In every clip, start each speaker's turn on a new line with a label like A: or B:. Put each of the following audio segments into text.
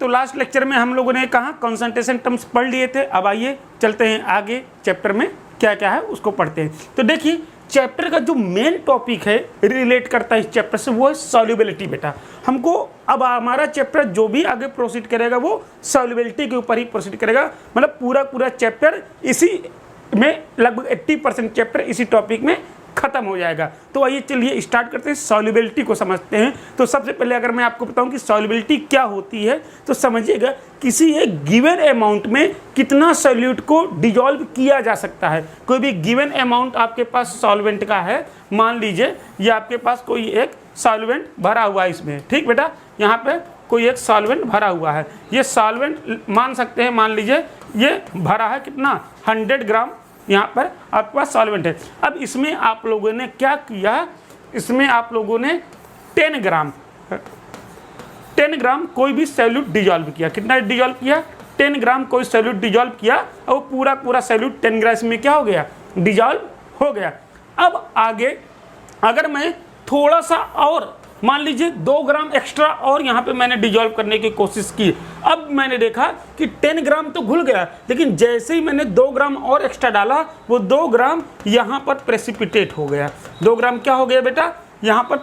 A: तो last lecture में हम लोगों ने कहा कंसंट्रेशन टर्म्स पढ़ लिए थे। अब आइए चलते हैं आगे चैप्टर में क्या क्या है उसको पढ़ते हैं। तो देखिए चैप्टर का जो मेन टॉपिक है रिलेट करता है इस चैप्टर से, वो है सॉल्युबिलिटी। बेटा हमको अब हमारा चैप्टर जो भी आगे प्रोसीड करेगा वो सॉल्युबिलिटी के ऊपर ही प्रोसीड करेगा, मतलब पूरा चैप्टर इसी में लगभग 80% चैप्टर इसी टॉपिक में खत्म हो जाएगा। तो आइए चलिए स्टार्ट करते हैं, सॉल्युबिलिटी को समझते हैं। तो सबसे पहले अगर मैं आपको बताऊं कि सॉल्युबिलिटी क्या होती है तो समझिएगा किसी एक गिवन अमाउंट में कितना सॉल्यूट को डिजॉल्व किया जा सकता है। कोई भी गिवन अमाउंट आपके पास सॉल्वेंट का है, मान लीजिए ये आपके पास कोई एक सॉल्वेंट भरा हुआ है इसमें, ठीक बेटा, यहाँ पे कोई एक सॉल्वेंट भरा हुआ है। ये सॉल्वेंट मान सकते हैं, मान लीजिए ये भरा है कितना 100 ग्राम यहाँ पर आपके पास सॉल्वेंट है। अब इसमें आप लोगों ने क्या किया, इसमें आप लोगों ने 10 ग्राम कोई भी सॉल्यूट डिजॉल्व किया। कितना डिजॉल्व किया? 10 ग्राम कोई सॉल्यूट डिजॉल्व किया और वो पूरा सॉल्यूट 10 ग्राम में क्या हो गया, डिजॉल्व हो गया। अब आगे अगर मैं थोड़ा सा और मान लीजिए 2 ग्राम एक्स्ट्रा और यहाँ पे मैंने डिजॉल्व करने की कोशिश की, अब मैंने देखा कि 10 ग्राम तो घुल गया, लेकिन जैसे ही मैंने 2 ग्राम और एक्स्ट्रा डाला वो 2 ग्राम यहाँ पर प्रेसिपिटेट हो गया। 2 ग्राम क्या हो गया बेटा, यहाँ पर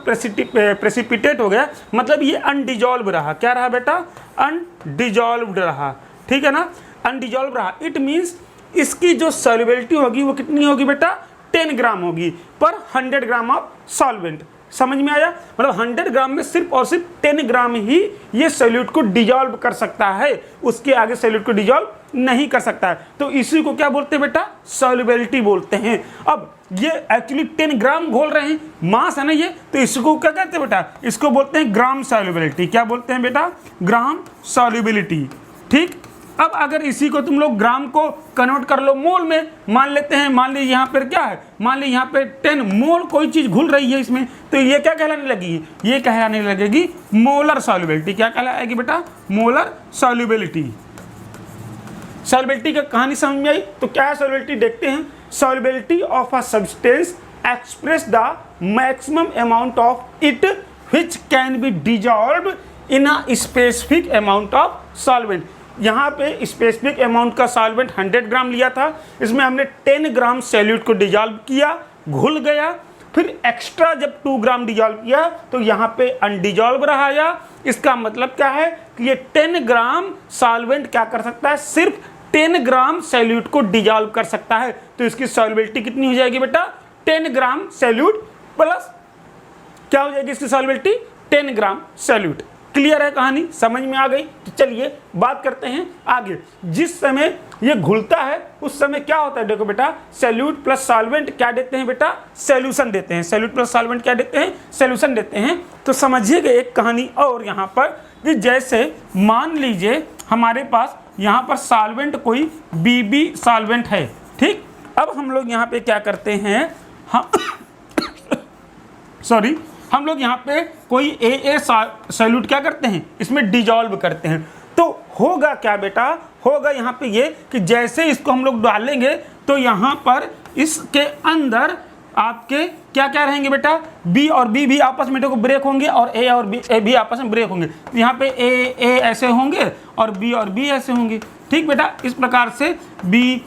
A: प्रेसिपिटेट हो गया, मतलब ये अनडिजॉल्व रहा। क्या रहा बेटा? अनडिजॉल्व्ड रहा, ठीक है ना, अनडिजॉल्व रहा। इट मीन्स इसकी जो सॉल्युबिलिटी होगी वो कितनी होगी बेटा, 10 ग्राम होगी पर 100 ग्राम ऑफ सॉल्वेंट। समझ में आया? मतलब 100 ग्राम में सिर्फ और सिर्फ 10 ग्राम ही ये सॉल्यूट को डिजॉल्व कर सकता है, उसके आगे सॉल्यूट को डिजॉल्व नहीं कर सकता है। तो इसी को क्या बोलते हैं बेटा, सॉल्युबिलिटी बोलते हैं। अब ये एक्चुअली 10 ग्राम घोल रहे हैं, मास है ना ये, तो इसको क्या कहते हैं बेटा, इसको बोलते हैं ग्राम सॉल्युबिलिटी। क्या बोलते हैं बेटा? ग्राम सॉल्युबिलिटी, ठीक। अब अगर इसी को तुम लोग ग्राम को कन्वर्ट कर लो मोल में, मान लेते हैं, मान लीजिए यहाँ पर क्या है, मान लीजिए यहाँ पे 10 मोल कोई चीज घुल रही है इसमें, तो ये क्या कहलाने लगेगी, ये कहलाने लगेगी मोलर सॉल्युबिलिटी। क्या कहलाएगी बेटा? Molar solubility. सॉल्युबिलिटी का कहानी समझ में आई? तो क्या है सॉल्युबिलिटी देखते हैं। Solubility of a substance express the maximum amount of it which can be dissolved in a specific amount of solvent. यहाँ पे स्पेसिफिक अमाउंट का सॉल्वेंट 100 ग्राम लिया था, इसमें हमने 10 ग्राम सॉल्यूट को डिजॉल्व किया, घुल गया, फिर एक्स्ट्रा जब 2 ग्राम डिजॉल्व किया तो यहाँ पे अनडिजॉल्व रहा। या इसका मतलब क्या है कि ये 10 ग्राम सॉल्वेंट क्या कर सकता है, सिर्फ 10 ग्राम सॉल्यूट को डिजॉल्व कर सकता है। तो इसकी सॉल्युबिलिटी कितनी हो जाएगी बेटा, 10 ग्राम सॉल्यूट प्लस क्या हो जाएगी इसकी सॉल्युबिलिटी, 10 ग्राम सॉल्यूट। क्लियर है कहानी, समझ में आ गई? तो चलिए बात करते हैं आगे। जिस समय ये घुलता है उस समय क्या होता है, देखो बेटा, सॉल्यूट प्लस सॉल्वेंट क्या देते हैं बेटा, सॉल्यूशन देते हैं। सॉल्यूट प्लस सॉल्वेंट क्या देते हैं, सॉल्यूशन देते हैं। तो समझिएगा एक कहानी और यहाँ पर कि जैसे मान लीजिए हमारे पास यहाँ पर सॉल्वेंट कोई BB सॉल्वेंट है, ठीक। अब हम लोग यहाँ पे क्या करते हैं, हम लोग यहाँ पे कोई AA सॉल्यूट क्या करते हैं, इसमें डिजॉल्व करते हैं। तो होगा क्या बेटा, होगा यहाँ पे ये कि जैसे इसको हम लोग डालेंगे तो यहाँ पर इसके अंदर आपके क्या क्या रहेंगे बेटा, B और B भी आपस में देखो ब्रेक होंगे और A और A भी आपस में ब्रेक होंगे। तो यहाँ पे A ऐसे होंगे और B ऐसे होंगे, ठीक बेटा। इस प्रकार से B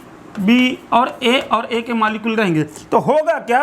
A: और A के मॉलिक्यूल रहेंगे। तो होगा क्या,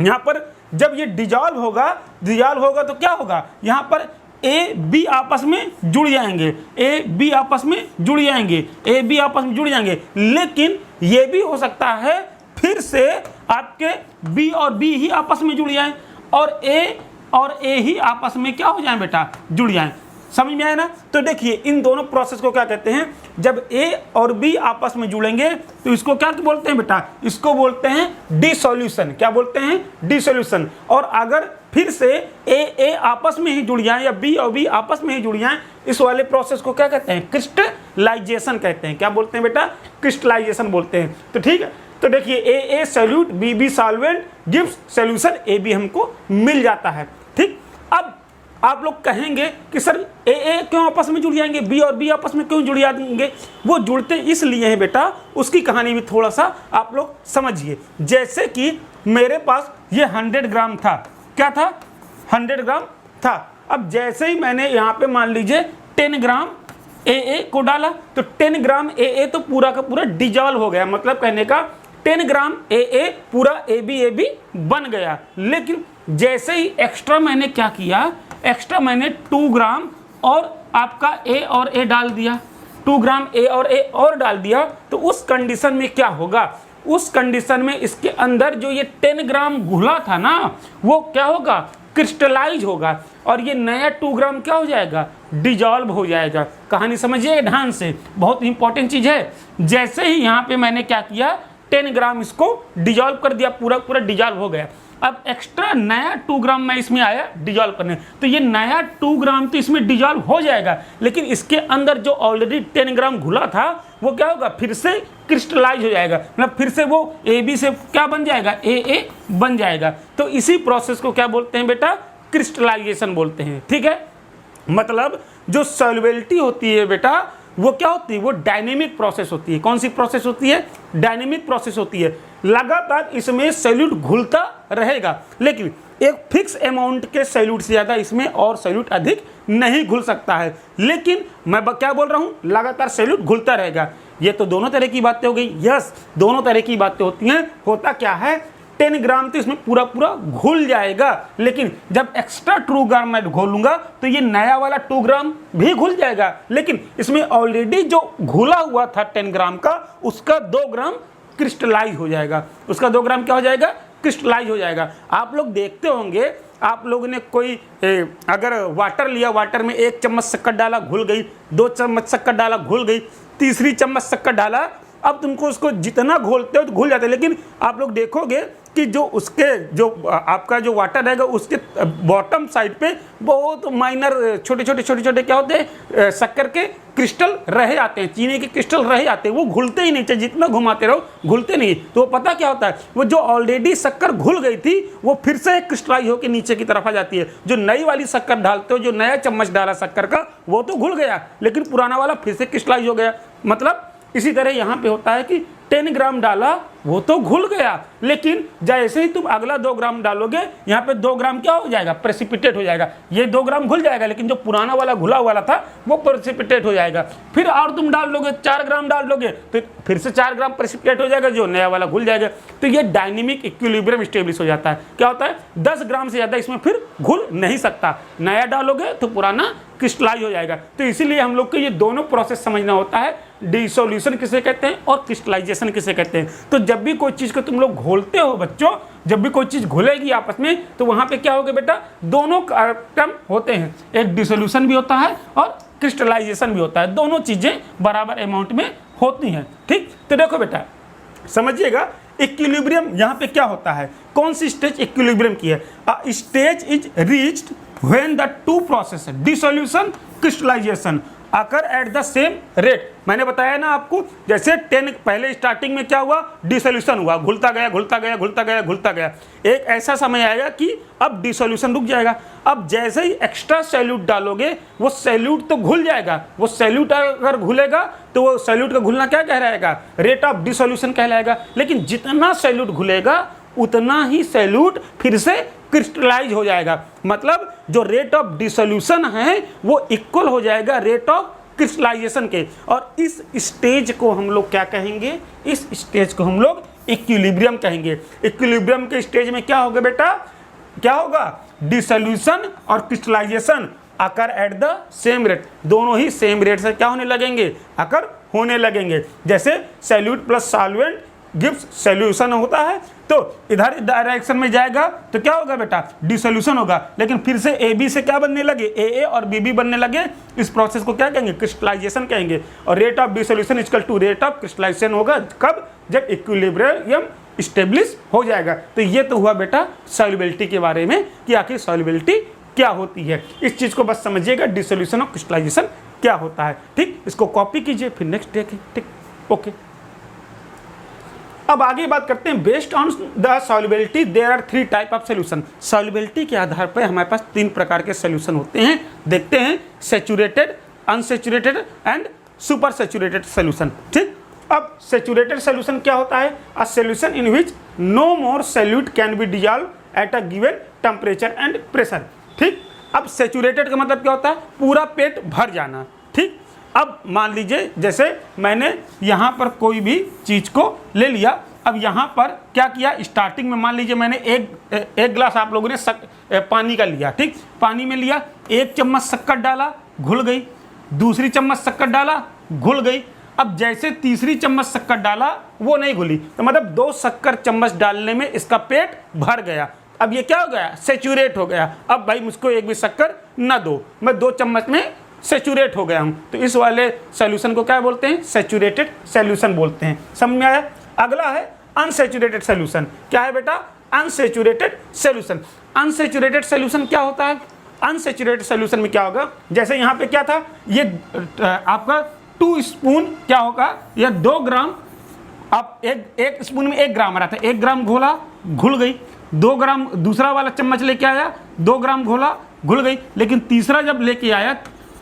A: यहाँ पर जब ये डिजॉल्व होगा तो क्या होगा, यहाँ पर A B आपस में जुड़ जाएंगे, A B आपस में जुड़ जाएंगे। लेकिन ये भी हो सकता है फिर से आपके B और B ही आपस में जुड़ जाएं और A ही आपस में क्या हो जाए बेटा, जुड़ जाएं। समझ में आया ना? तो देखिए इन दोनों प्रोसेस को क्या कहते हैं, जब A और B आपस में जुड़ेंगे तो इसको क्या बोलते हैं बेटा, इसको बोलते हैं डिसोल्यूशन। क्या बोलते हैं, डिसोल्यूशन। और अगर फिर से A आपस में ही जुड़ जाए या B और B आपस में ही जुड़ जाए, इस वाले प्रोसेस को क्या कहते हैं, क्रिस्टलाइजेशन कहते हैं। क्या बोलते हैं बेटा, क्रिस्टलाइजेशन बोलते हैं। तो ठीक है, तो देखिए AA solute BB solvent gives solution AB हमको मिल जाता है, ठीक। अब आप लोग कहेंगे कि सर AA क्यों आपस में जुड़ जाएंगे, B और B आपस में क्यों जुड़ जाएंगे? वो जुड़ते इसलिए हैं बेटा, उसकी कहानी भी थोड़ा सा आप लोग समझिए। जैसे कि मेरे पास ये 100 ग्राम था, क्या था, 100 ग्राम था। अब जैसे ही मैंने यहाँ पे मान लीजिए 10 ग्राम AA को डाला तो 10 ग्राम AA तो पूरा का पूरा डिजॉल्व हो गया, मतलब कहने का 10 ग्राम AA पूरा AB बन गया। लेकिन जैसे ही एक्स्ट्रा मैंने क्या किया, एक्स्ट्रा मैंने 2 ग्राम और आपका A और A डाल दिया, 2 ग्राम A और A और डाल दिया, तो उस कंडीशन में क्या होगा, उस कंडीशन में इसके अंदर जो ये 10 ग्राम घुला था ना, वो क्या होगा, क्रिस्टलाइज होगा, और ये नया 2 ग्राम क्या हो जाएगा, डिजॉल्व हो जाएगा। कहानी समझिए ध्यान से, बहुत इंपॉर्टेंट चीज़ है। जैसे ही यहाँ पे मैंने क्या किया, 10 ग्राम इसको डिजॉल्व कर दिया, पूरा पूरा डिजॉल्व हो गया। अब एक्स्ट्रा नया 2 ग्राम मैं इसमें आया डिजॉल्व करने, तो ये नया 2 ग्राम तो इसमें डिजॉल्व हो जाएगा, लेकिन इसके अंदर जो ऑलरेडी 10 ग्राम घुला था वो क्या होगा, फिर से क्रिस्टलाइज हो जाएगा, मतलब फिर से वो AB से क्या बन जाएगा, AA बन जाएगा। तो इसी प्रोसेस को क्या बोलते हैं बेटा, क्रिस्टलाइजेशन बोलते हैं। ठीक है, मतलब जो सॉल्युबिलिटी होती है बेटा, वो क्या होती है, वो डायनेमिक प्रोसेस होती है। कौन सी प्रोसेस होती है, डायनेमिक प्रोसेस होती है। लगातार इसमें सॉल्यूट घुलता रहेगा, लेकिन एक फिक्स अमाउंट के सॉल्यूट से ज़्यादा इसमें और सॉल्यूट अधिक नहीं घुल सकता है। लेकिन मैं क्या बोल रहा हूँ, लगातार सॉल्यूट घुलता रहेगा। ये तो दोनों तरह की बातें हो गई, यस दोनों तरह की बातें होती हैं। होता क्या है, 10 ग्राम तो इसमें पूरा पूरा घुल जाएगा, लेकिन जब एक्स्ट्रा 2 ग्राम मैं घोलूंगा तो ये नया वाला 2 ग्राम भी घुल जाएगा, लेकिन इसमें ऑलरेडी जो घुला हुआ था 10 ग्राम का, उसका 2 ग्राम क्रिस्टलाइज हो जाएगा, उसका 2 ग्राम क्या हो जाएगा, क्रिस्टलाइज हो जाएगा। आप लोग देखते होंगे, आप लोगों ने कोई अगर वाटर लिया, वाटर में 1 चम्मच शक्कर डाला घुल गई, 2 चम्मच शक्कर डाला घुल गई, तीसरी चम्मच शक्कर डाला, अब तुमको उसको जितना घोलते हो तो घुल जाता है। लेकिन आप लोग देखोगे कि जो उसके जो आपका जो वाटर रहेगा उसके बॉटम साइड पे बहुत माइनर छोटे छोटे क्या होते हैं, शक्कर के क्रिस्टल रह जाते हैं, चीनी के क्रिस्टल रह जाते हैं, वो घुलते ही नहीं, चाहे जितना घुमाते रहो घुलते नहीं। तो वो पता क्या होता है, वो जो ऑलरेडी शक्कर घुल गई थी वो फिर से क्रिस्टलाइज होकर नीचे की तरफ आ जाती है। जो नई वाली शक्कर डालते हो, जो नया चम्मच डाला शक्कर का, वो तो घुल गया, लेकिन पुराना वाला फिर से क्रिस्टलाइज हो गया। मतलब इसी तरह यहाँ पे होता है कि 10 ग्राम डाला वो तो घुल गया, लेकिन जैसे ही तुम अगला 2 ग्राम डालोगे, यहाँ पे 2 ग्राम क्या हो जाएगा, प्रेसिपिटेट हो जाएगा। ये 2 ग्राम घुल जाएगा, लेकिन जो पुराना वाला घुला हुआ था वो प्रेसिपिटेट हो जाएगा। फिर और तुम डाल लोगे, 4 ग्राम डाल लोगे तो फिर से 4 ग्राम प्रेसिपिटेट हो जाएगा, जो नया वाला घुल जाएगा। तो ये डायनेमिक इक्विलिब्रियम स्टेब्लिश हो जाता है। क्या होता है, 10 ग्राम से ज़्यादा इसमें फिर घुल नहीं सकता, नया डालोगे तो पुराना क्रिस्टलाइज हो जाएगा। तो इसीलिए हम लोग को ये दोनों प्रोसेस समझना होता है, डिसोल्यूशन किसे कहते हैं और क्रिस्टलाइजेशन किसे कहते हैं। तो जब भी कोई चीज़ को तुम लोग घोलते हो बच्चों, जब भी कोई चीज़ घुलेगी आपस में, तो वहाँ पे क्या होगा बेटा, दोनों टर्म होते हैं, एक डिसोल्यूशन भी होता है और क्रिस्टलाइजेशन भी होता है, दोनों चीज़ें बराबर अमाउंट में होती हैं। ठीक, तो देखो बेटा समझिएगा, इक्विलिब्रियम यहाँ पे क्या होता है, कौन सी स्टेज इक्विलिब्रियम की है, stage is reached when the two process dissolution crystallisation occur at the same rate. मैंने बताया ना आपको, जैसे 10 पहले स्टार्टिंग में क्या हुआ, डिसोल्यूशन हुआ, घुलता गया घुलता गया घुलता गया घुलता गया, एक ऐसा समय आएगा कि अब डिसोल्यूशन रुक जाएगा। अब जैसे ही एक्स्ट्रा सॉल्यूट डालोगे, वो सॉल्यूट तो घुल जाएगा, वो सॉल्यूट अगर घुलेगा तो वो सॉल्यूट का घुलना क्या कहलाएगा, रेट ऑफ डिसोल्यूशन कहलाएगा। लेकिन जितना सॉल्यूट घुलेगा उतना ही सॉल्यूट फिर से क्रिस्टलाइज हो जाएगा, मतलब जो रेट ऑफ डिसोल्यूशन है वो इक्वल हो जाएगा रेट ऑफ क्रिस्टलाइजेशन के। और इस स्टेज को हम लोग क्या कहेंगे, इस स्टेज को हम लोग इक्विलिब्रियम कहेंगे। इक्विलिब्रियम के स्टेज में क्या होगा बेटा, क्या होगा, डिसोल्यूशन और crystallisation occur at the same rate, दोनों ही सेम रेट से क्या होने लगेंगे, अकर होने लगेंगे। जैसे solute plus solvent gives solution होता है, तो इधर डायरेक्शन में जाएगा तो क्या होगा बेटा, डिसोल्यूशन होगा। लेकिन फिर से AB से क्या बनने लगे, AA और BB बनने लगे, इस प्रोसेस को क्या कहेंगे, क्रिस्टलाइजेशन कहेंगे। और rate of dissolution equal to rate of crystallisation होगा कब, जब इक्विलिब्रियम स्टेब्लिश हो जाएगा। तो ये तो हुआ बेटा सॉल्युबिलिटी के बारे में कि आखिर सॉल्युबिलिटी क्या होती है। इस चीज को बस समझिएगा, डिसोल्यूशन और क्रिस्टलाइजेशन क्या होता है। ठीक, इसको कॉपी कीजिए, फिर नेक्स्ट देखें। ठीक, ओके। अब आगे बात करते हैं, based on the solubility there are 3 type of solution. Solubility के आधार पर हमारे पास 3 प्रकार के सोल्यूशन होते हैं। देखते हैं, saturated, unsaturated and super saturated solution. ठीक, अब सैचुरेटेड सोल्यूशन क्या होता है, a solution in which no more solute can be dissolve at a given temperature and pressure. ठीक, अब सैचुरेटेड का मतलब क्या होता है, पूरा पेट भर जाना। ठीक, अब मान लीजिए जैसे मैंने यहाँ पर कोई भी चीज़ को ले लिया, अब यहाँ पर क्या किया, स्टार्टिंग में मान लीजिए मैंने एक गिलास आप लोगों ने पानी का लिया, ठीक, पानी में लिया, 1 चम्मच शक्कर डाला, घुल गई, दूसरी चम्मच शक्कर डाला, घुल गई। अब जैसे तीसरी चम्मच शक्कर डाला वो नहीं घुली, तो मतलब 2 शक्कर चम्मच डालने में इसका पेट भर गया। अब ये क्या हो गया, सेचुरेट हो गया। अब भाई मुझको एक भी शक्कर ना दो, मैं 2 चम्मच में सेचुरेट हो गया हूँ। तो इस वाले सॉल्यूशन को क्या बोलते हैं, सेचुरेटेड सॉल्यूशन बोलते हैं। समझ में आया। अगला है अनसेचुरेटेड सॉल्यूशन। क्या है बेटा, अनसेचुरेटेड सॉल्यूशन। अनसेचुरेटेड सॉल्यूशन क्या होता है, अनसेचुरेटेड सॉल्यूशन में क्या होगा, जैसे यहाँ पे क्या था, ये आपका 2 स्पून क्या होगा, या 2 ग्राम, आप एक स्पून में 1 ग्राम आ रहा था, 1 ग्राम घोला, घुल गई, 2 ग्राम दूसरा वाला चम्मच लेके आया, 2 ग्राम घोला, घुल गई, लेकिन तीसरा जब लेके आया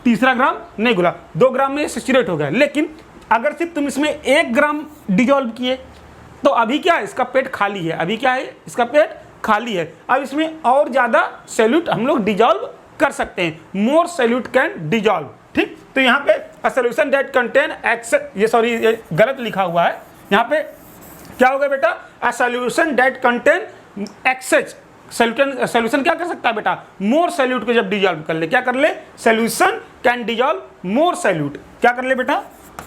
A: तीसरा ग्राम नहीं घुला, 2 ग्राम में सेचुरेट हो गया। लेकिन अगर सिर्फ तुम इसमें 1 ग्राम डिजोल्व किए तो अभी क्या है, इसका पेट खाली है, अभी क्या है, इसका पेट खाली है। अब इसमें और ज़्यादा सॉल्यूट हम लोग डिजोल्व कर सकते हैं, मोर सॉल्यूट कैन डिजोल्व, ठीक। तो यहाँ पे अ सॉल्यूशन दैट कंटेन ये गलत लिखा हुआ है, यहाँ पे क्या होगा बेटा, a solution that contain excess, solution क्या कर सकता है बेटा, मोर सॉल्यूट को जब डिजोल्व कर ले, क्या कर ले, solution can dissolve more solute, क्या कर ले बेटा,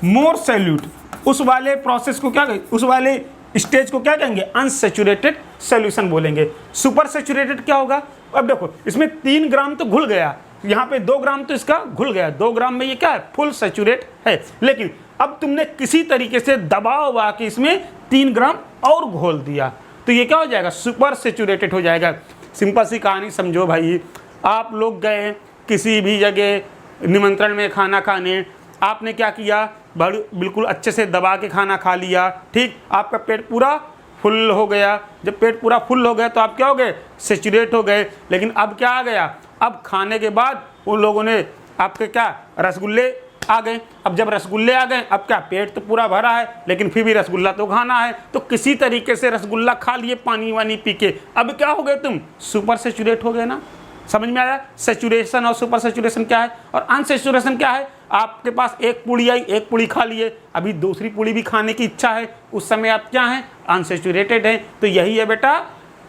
A: मोर सॉल्यूट। उस वाले प्रोसेस को क्या कहेंगे, उस वाले स्टेज को क्या कहेंगे, अनसेचुरेटेड सॉल्यूशन बोलेंगे। सुपर सेचुरेटेड क्या होगा, अब देखो इसमें 3 ग्राम तो घुल गया, यहाँ पे 2 ग्राम तो इसका घुल गया, 2 ग्राम में ये क्या है, फुल सेचुरेट है। लेकिन अब तुमने किसी तरीके से दबाव आके इसमें 3 ग्राम और घोल दिया, तो ये क्या हो जाएगा, सुपर सेचुरेटेड हो जाएगा। सिंपल सी कहानी समझो भाई, आप लोग गए किसी भी जगह निमंत्रण में खाना खाने, आपने क्या किया, बिल्कुल अच्छे से दबा के खाना खा लिया, ठीक, आपका पेट पूरा फुल हो गया। जब पेट पूरा फुल हो गया तो आप क्या हो गए, सेचुरेट हो गए। लेकिन अब क्या आ गया, अब खाने के बाद उन लोगों ने आपके क्या, रसगुल्ले आ गए। अब जब रसगुल्ले आ गए, अब क्या, पेट तो पूरा भरा है लेकिन फिर भी रसगुल्ला तो खाना है, तो किसी तरीके से रसगुल्ला खा लिए पानी वानी पी के, अब क्या हो गए तुम, सुपर सेचुरेट हो गए ना। समझ में आया, सेचुरेशन और सुपर सेचुरेशन क्या है, और अनसेचुरेशन क्या है, आपके पास एक पूड़ी आई, एक पूड़ी खा लिए, अभी दूसरी पूड़ी भी खाने की इच्छा है, उस समय आप क्या हैं, अनसेचुरेटेड हैं। तो यही है बेटा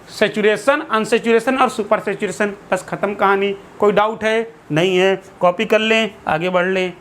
A: सेचुरेशन, अनसेचुरेशन और सुपर सेचुरेशन, बस खत्म कहानी। कोई डाउट है, नहीं है, कॉपी कर लें, आगे बढ़ लें।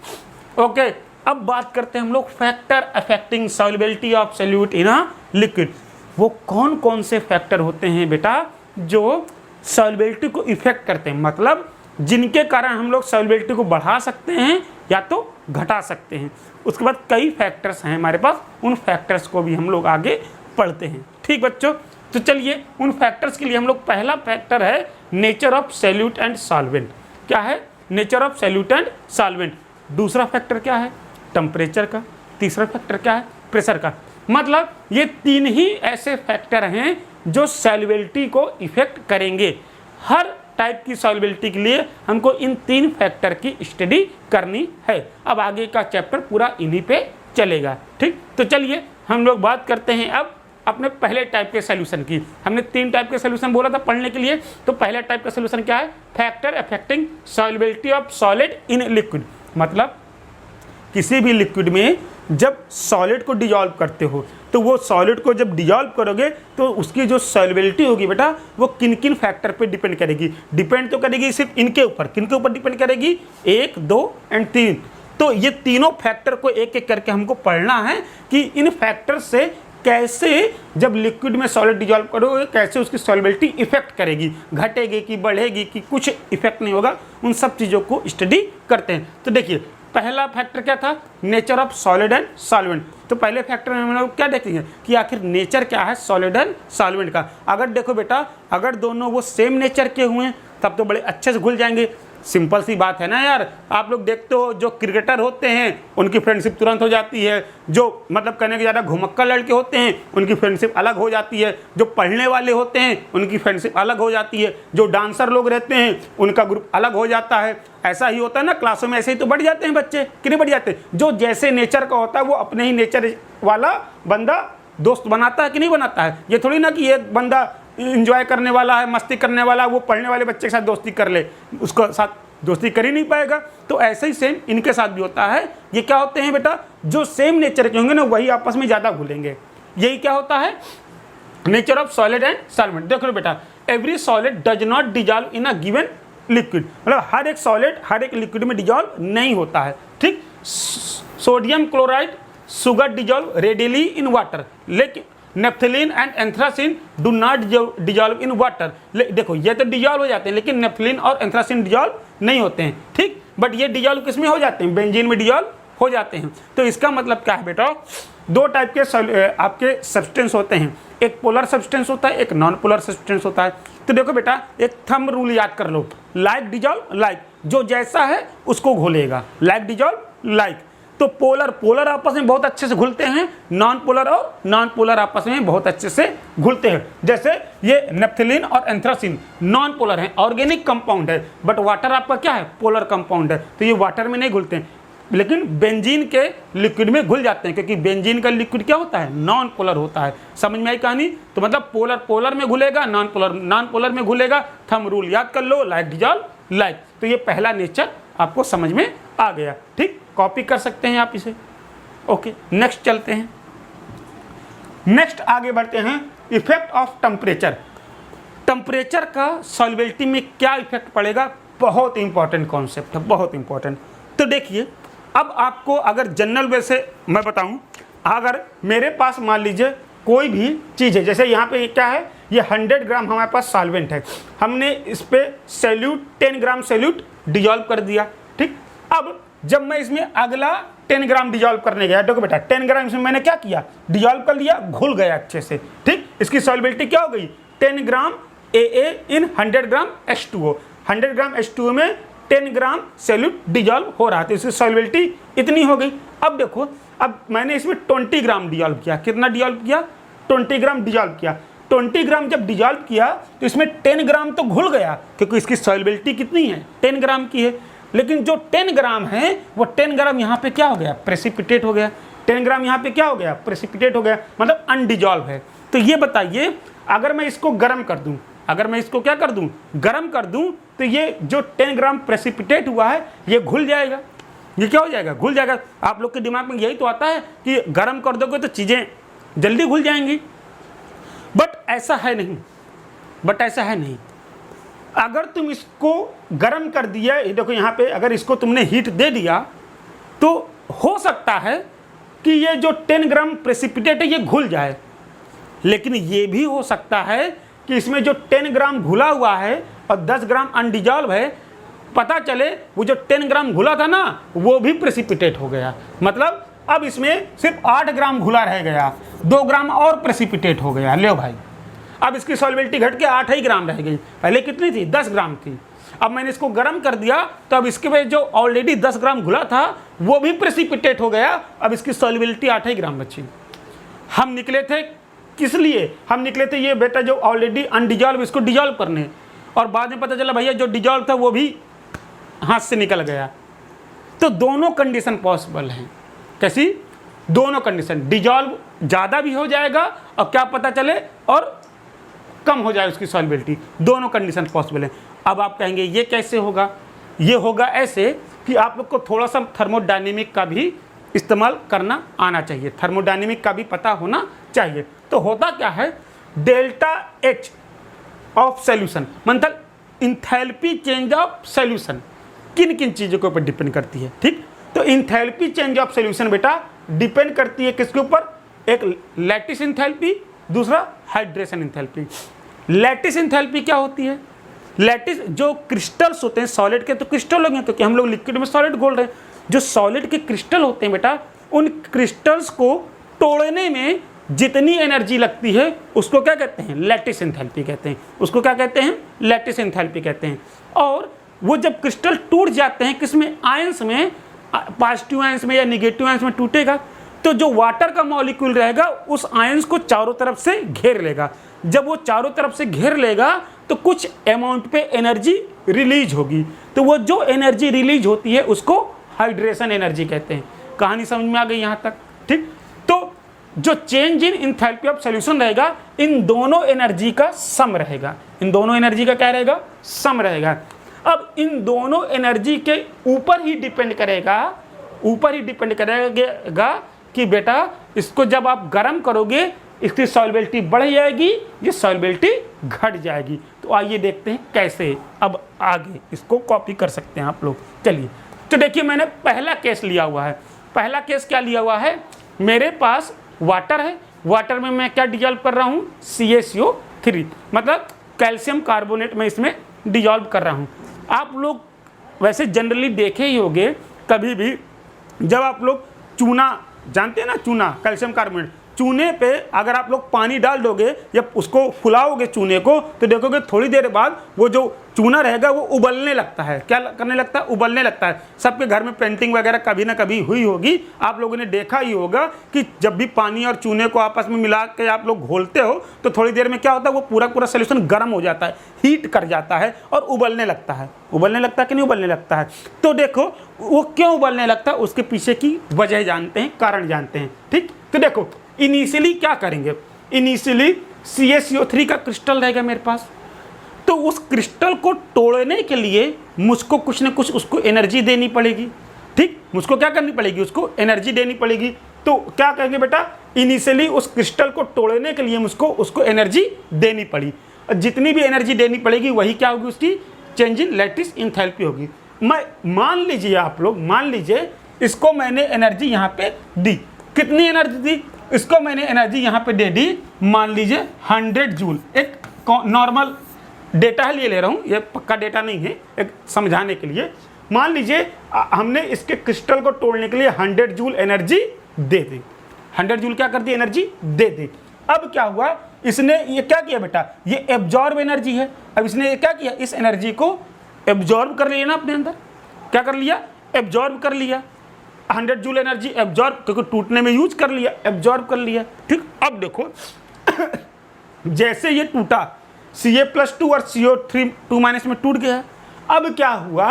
A: ओके, अब बात करते हैं हम लोग factor affecting solubility of solute in a liquid. वो कौन कौन से फैक्टर होते हैं बेटा जो सॉल्युबिलिटी को इफेक्ट करते हैं, मतलब जिनके कारण हम लोग सॉल्युबिलिटी को बढ़ा सकते हैं या तो घटा सकते हैं। उसके बाद कई फैक्टर्स हैं हमारे पास, उन फैक्टर्स को भी हम लोग आगे पढ़ते हैं, ठीक बच्चों। तो चलिए उन फैक्टर्स के लिए हम लोग, पहला फैक्टर है nature of solute and solvent. क्या है, nature of solute and solvent. दूसरा फैक्टर क्या है, टेम्परेचर का। तीसरा फैक्टर क्या है, प्रेशर का। मतलब ये 3 ही ऐसे फैक्टर हैं जो सॉल्युबिलिटी को इफेक्ट करेंगे। हर टाइप की सॉल्युबिलिटी के लिए हमको इन 3 फैक्टर की स्टडी करनी है। अब आगे का चैप्टर पूरा इन्हीं पे चलेगा, ठीक। तो चलिए हम लोग बात करते हैं अब अपने पहले टाइप के सॉल्यूशन की। हमने 3 टाइप के सॉल्यूशन बोला था पढ़ने के लिए, तो पहले टाइप का सॉल्यूशन क्या है, factor affecting solubility of solid in liquid. मतलब किसी भी लिक्विड में जब सॉलिड को डिजॉल्व करते हो, तो वो सॉलिड को जब डिजॉल्व करोगे तो उसकी जो सॉल्युबिलिटी होगी बेटा, वो किन किन फैक्टर पे डिपेंड करेगी। डिपेंड तो करेगी सिर्फ इनके ऊपर, किनके ऊपर डिपेंड करेगी, 1, 2 एंड 3। तो ये तीनों फैक्टर को एक एक करके हमको पढ़ना है कि इन फैक्टर से कैसे जब लिक्विड में सॉलिड डिजॉल्व करोगे कैसे उसकी सॉल्युबिलिटी इफेक्ट करेगी, घटेगी कि बढ़ेगी कि कुछ इफेक्ट नहीं होगा, उन सब चीज़ों को स्टडी करते हैं। तो देखिए पहला फैक्टर क्या था, nature of solid and solvent. तो पहले फैक्टर में हम लोग क्या देखेंगे कि आखिर नेचर क्या है सॉलिड एंड सॉल्वेंट का। अगर देखो बेटा, अगर दोनों वो सेम नेचर के हुए तब तो बड़े अच्छे से घुल जाएंगे। सिंपल सी बात है ना यार, आप लोग देखते हो जो क्रिकेटर होते हैं उनकी फ्रेंडशिप तुरंत हो जाती है, जो मतलब कहने के ज़्यादा घुमक्कड़ लड़के होते हैं उनकी फ्रेंडशिप अलग हो जाती है, जो पढ़ने वाले होते हैं उनकी फ्रेंडशिप अलग हो जाती है, जो डांसर लोग रहते हैं उनका ग्रुप अलग हो जाता है। ऐसा ही होता है ना, क्लासों में ऐसे ही तो बढ़ जाते हैं बच्चे, कि नहीं बढ़ जाते। जो जैसे नेचर का होता है वो अपने ही नेचर वाला बंदा दोस्त बनाता है कि नहीं बनाता है। ये थोड़ी ना कि एक बंदा इंजॉय करने वाला है, मस्ती करने वाला, वो पढ़ने वाले बच्चे के साथ दोस्ती कर ले, उसको साथ दोस्ती कर ही नहीं पाएगा। तो ऐसे ही सेम इनके साथ भी होता है। ये क्या होते हैं बेटा, जो सेम नेचर के होंगे ना वही आपस में ज़्यादा घुलेंगे। यही क्या होता है, nature of solid and solvent. देखो लो बेटा, every solid does not dissolve in a given liquid, मतलब हर एक सॉलिड हर एक लिक्विड में डिजॉल्व नहीं होता है। ठीक, sodium chloride sugar dissolve readily in water, लेकिन naphthalene and anthracene do not dissolve in water. देखो ये तो डिजॉल्व हो जाते हैं, लेकिन नेफ्थलीन और एंथ्रासिन डिजॉल्व नहीं होते हैं। ठीक, बट ये डिजॉल्व किस में हो जाते हैं, बेंजीन में डिजॉल्व हो जाते हैं। तो इसका मतलब क्या है बेटा, दो टाइप के आपके सब्सटेंस होते हैं, एक पोलर सब्सटेंस होता है, एक नॉन पोलर सब्सटेंस होता है। तो देखो बेटा, एक थंब रूल याद कर लो, लाइक डिजॉल्व लाइक, जो जैसा है उसको घोलेगा, लाइक डिजॉल्व लाइक। तो पोलर आपस में बहुत अच्छे से घुलते हैं, नॉन पोलर आपस में बहुत अच्छे से घुलते हैं। जैसे ये नेफ्थलीन और एंथ्रासिन नॉन पोलर हैं, ऑर्गेनिक कंपाउंड है, बट वाटर आपका क्या है, पोलर कंपाउंड है, तो ये वाटर में नहीं घुलते हैं, लेकिन बेंजीन के लिक्विड में घुल जाते हैं, क्योंकि बेंजीन का लिक्विड क्या होता है, नॉन पोलर होता है। समझ में आई कहानी। तो मतलब पोलर में घुलेगा, नॉन पोलर में घुलेगा। थंब रूल याद कर लो, लाइक डिजॉल्व लाइक। तो ये पहला नेचर आपको समझ में आ गया। ठीक, कॉपी कर सकते हैं आप इसे। ओके, नेक्स्ट चलते हैं। नेक्स्ट आगे बढ़ते हैं, इफेक्ट ऑफ टेम्परेचर। टेम्परेचर का सॉल्युबिलिटी में क्या इफेक्ट पड़ेगा, बहुत इंपॉर्टेंट कॉन्सेप्ट है, बहुत इंपॉर्टेंट। तो देखिए, अब आपको अगर जनरल वे से मैं बताऊं, अगर मेरे पास मान लीजिए कोई भी चीज़ है, जैसे यहाँ पे क्या है, ये 100 ग्राम हमारे पास सॉल्वेंट है, हमने इस पे सैल्यूट 10 ग्राम सैल्यूट डिजॉल्व कर दिया। ठीक, अब जब मैं इसमें अगला 10 ग्राम डिजॉल्व करने गया, देखो बेटा 10 ग्राम इसमें मैंने क्या किया, डिजॉल्व कर लिया, घुल गया अच्छे से। ठीक, इसकी सॉल्युबिलिटी क्या हो गई, 10 ग्राम AA इन 100 ग्राम H2O। 100 ग्राम H2O में 10 ग्राम सैल्यूट डिजॉल्व हो रहा है, तो इसकी सॉल्युबिलिटी इतनी हो गई। अब देखो, अब मैंने इसमें 20 ग्राम डिजॉल्व किया, कितना डिजॉल्व किया, 20 ग्राम डिजॉल्व किया। 20 ग्राम जब डिजॉल्व किया तो इसमें 10 ग्राम तो घुल गया, क्योंकि इसकी सॉल्युबिलिटी कितनी है, 10 ग्राम की है। लेकिन जो 10 ग्राम है वो 10 ग्राम यहाँ पे क्या हो गया, प्रेसिपिटेट हो गया। 10 ग्राम यहाँ पे क्या हो गया, प्रेसिपिटेट हो गया, मतलब अनडिजॉल्व है। तो ये बताइए, अगर मैं इसको गर्म कर दूं, अगर मैं इसको क्या कर दूं, गर्म कर दूं, तो ये जो 10 ग्राम प्रेसिपिटेट हुआ है ये घुल जाएगा। ये क्या हो जाएगा, घुल जाएगा। आप लोग के दिमाग में यही तो आता है कि गर्म कर दोगे तो चीज़ें जल्दी घुल जाएंगी, बट ऐसा है नहीं, बट ऐसा है नहीं। अगर तुम इसको गर्म कर दिया, देखो यहाँ पे अगर इसको तुमने हीट दे दिया तो हो सकता है कि ये जो 10 ग्राम प्रेसिपिटेट है ये घुल जाए, लेकिन ये भी हो सकता है कि इसमें जो 10 ग्राम घुला हुआ है और 10 ग्राम अनडिजॉल्व है, पता चले वो जो 10 ग्राम घुला था ना वो भी प्रेसिपिटेट हो गया। मतलब अब इसमें सिर्फ 8 ग्राम घुला रह गया, 2 ग्राम और प्रेसिपिटेट हो गया। ले भाई, अब इसकी सॉल्युबिलिटी घट के 8 ही ग्राम रह गई, पहले कितनी थी, 10 ग्राम थी। अब मैंने इसको गर्म कर दिया तो अब इसके में जो ऑलरेडी 10 ग्राम घुला था वो भी प्रेसिपिटेट हो गया, अब इसकी सॉल्युबिलिटी 8 ही ग्राम बची। हम निकले थे किस लिए, हम निकले थे ये बेटा जो ऑलरेडी अनडिजॉल्व इसको डिजॉल्व करने, और बाद में पता चला भैया जो डिजॉल्व था वो भी हाथ से निकल गया। तो दोनों कंडीशन पॉसिबल हैं। कैसी, दोनों कंडीशन, डिजॉल्व ज़्यादा भी हो जाएगा और क्या पता चले और कम हो जाए उसकी सॉल्युबिलिटी, दोनों कंडीशन पॉसिबल है। अब आप कहेंगे ये कैसे होगा, ये होगा ऐसे कि आप लोग को थोड़ा सा थर्मोडायनेमिक का भी इस्तेमाल करना आना चाहिए, थर्मोडायनेमिक का भी पता होना चाहिए। तो होता क्या है, डेल्टा H ऑफ सॉल्यूशन मतलब इंथैल्पी चेंज ऑफ सॉल्यूशन किन किन चीज़ों के ऊपर डिपेंड करती है। ठीक, तो इंथैल्पी चेंज ऑफ सॉल्यूशन बेटा डिपेंड करती है किसके ऊपर, एक लैटिस इंथैल्पी, दूसरा हाइड्रेशन इंथैल्पी। लैटिस इंथैल्पी क्या होती है, लैटिस जो क्रिस्टल्स होते हैं सॉलिड के, तो क्रिस्टल हो गए क्योंकि हम लोग लिक्विड में सॉलिड घोल रहे हैं, जो सॉलिड के क्रिस्टल होते हैं बेटा, उन क्रिस्टल्स को तोड़ने में जितनी एनर्जी लगती है उसको क्या कहते हैं, लैटिस एंथैल्पी कहते हैं। उसको क्या कहते हैं, लैटिस एंथैल्पी कहते हैं। और वो जब क्रिस्टल टूट जाते हैं किसमें, आयंस में, पॉजिटिव आयंस में या निगेटिव आयंस में टूटेगा, तो जो वाटर का मॉलिक्यूल रहेगा उस आयंस को चारों तरफ से घेर लेगा। जब वो चारों तरफ से घेर लेगा तो कुछ अमाउंट पे एनर्जी रिलीज होगी, तो वो जो एनर्जी रिलीज होती है उसको हाइड्रेशन एनर्जी कहते हैं। कहानी समझ में आ गई यहाँ तक। ठीक, तो जो change in enthalpy of solution रहेगा, इन दोनों एनर्जी का सम रहेगा, इन दोनों एनर्जी का क्या रहेगा, सम रहेगा। अब इन दोनों एनर्जी के ऊपर ही डिपेंड करेगा कि बेटा इसको जब आप गर्म करोगे इसकी सॉल्युबिलिटी बढ़ जाएगी, ये सॉल्युबिलिटी घट जाएगी। तो आइए देखते हैं कैसे अब आगे इसको कॉपी कर सकते हैं आप लोग। चलिए, तो देखिए मैंने पहला केस लिया हुआ है। पहला केस क्या लिया हुआ है, मेरे पास वाटर है, वाटर में मैं क्या डिजॉल्व कर रहा हूँ, CaCO3, मतलब कैल्शियम कार्बोनेट में इसमें डिजॉल्व कर रहा हूँ। आप लोग वैसे जनरली देखे ही होंगे, कभी भी जब आप लोग चूना जानते हैं ना, चूना कैल्शियम कार्बोनेट, चूने पे अगर आप लोग पानी डाल दोगे या उसको फुलाओगे चूने को, तो देखोगे थोड़ी देर बाद वो जो चूना रहेगा वो उबलने लगता है। क्या करने लगता है, उबलने लगता है। सबके घर में पेंटिंग वगैरह कभी ना कभी हुई होगी, आप लोगों ने देखा ही होगा कि जब भी पानी और चूने को आपस में मिला के आप लोग घोलते हो तो थोड़ी देर में क्या होता है, वो पूरा सोल्यूशन गर्म हो जाता है, हीट कर जाता है और उबलने लगता है। उबलने लगता है कि नहीं उबलने लगता है? तो देखो वो क्यों उबलने लगता है, उसके पीछे की वजह जानते हैं, कारण जानते हैं। ठीक, तो देखो इनिशियली क्या करेंगे, इनिशियली CaCO3 का क्रिस्टल रहेगा मेरे पास, तो उस क्रिस्टल को तोड़ने के लिए मुझको कुछ ना कुछ उसको एनर्जी देनी पड़ेगी। ठीक, मुझको क्या करनी पड़ेगी, उसको एनर्जी देनी पड़ेगी। तो क्या कहेंगे बेटा, इनिशियली उस क्रिस्टल को तोड़ने के लिए मुझको उसको एनर्जी देनी पड़ी, और जितनी भी एनर्जी देनी पड़ेगी वही क्या होगी, उसकी चेंज इन लैटिस एंथैल्पी होगी। मैं मान लीजिए, आप लोग मान लीजिए इसको मैंने एनर्जी यहाँ पे दी, कितनी एनर्जी दी, इसको मैंने एनर्जी यहाँ पे दे दी, मान लीजिए 100 जूल। एक नॉर्मल डेटा लिए ले रहा हूँ, ये पक्का डेटा नहीं है, एक समझाने के लिए। मान लीजिए हमने इसके क्रिस्टल को तोड़ने के लिए 100 जूल एनर्जी दे दी, 100 जूल क्या कर दी, एनर्जी दे दी। अब क्या हुआ, इसने ये क्या किया बेटा, ये एब्जॉर्ब एनर्जी है। अब इसने क्या किया, इस एनर्जी को एब्जॉर्ब कर लिया ना अपने अंदर, क्या कर लिया, एब्जॉर्ब कर लिया। 100 जूल एनर्जी एब्जॉर्ब, क्योंकि टूटने में यूज कर लिया, एब्जॉर्ब कर लिया। ठीक, अब देखो जैसे ये टूटा, Ca+2 और CO3 में टूट गया। अब क्या हुआ,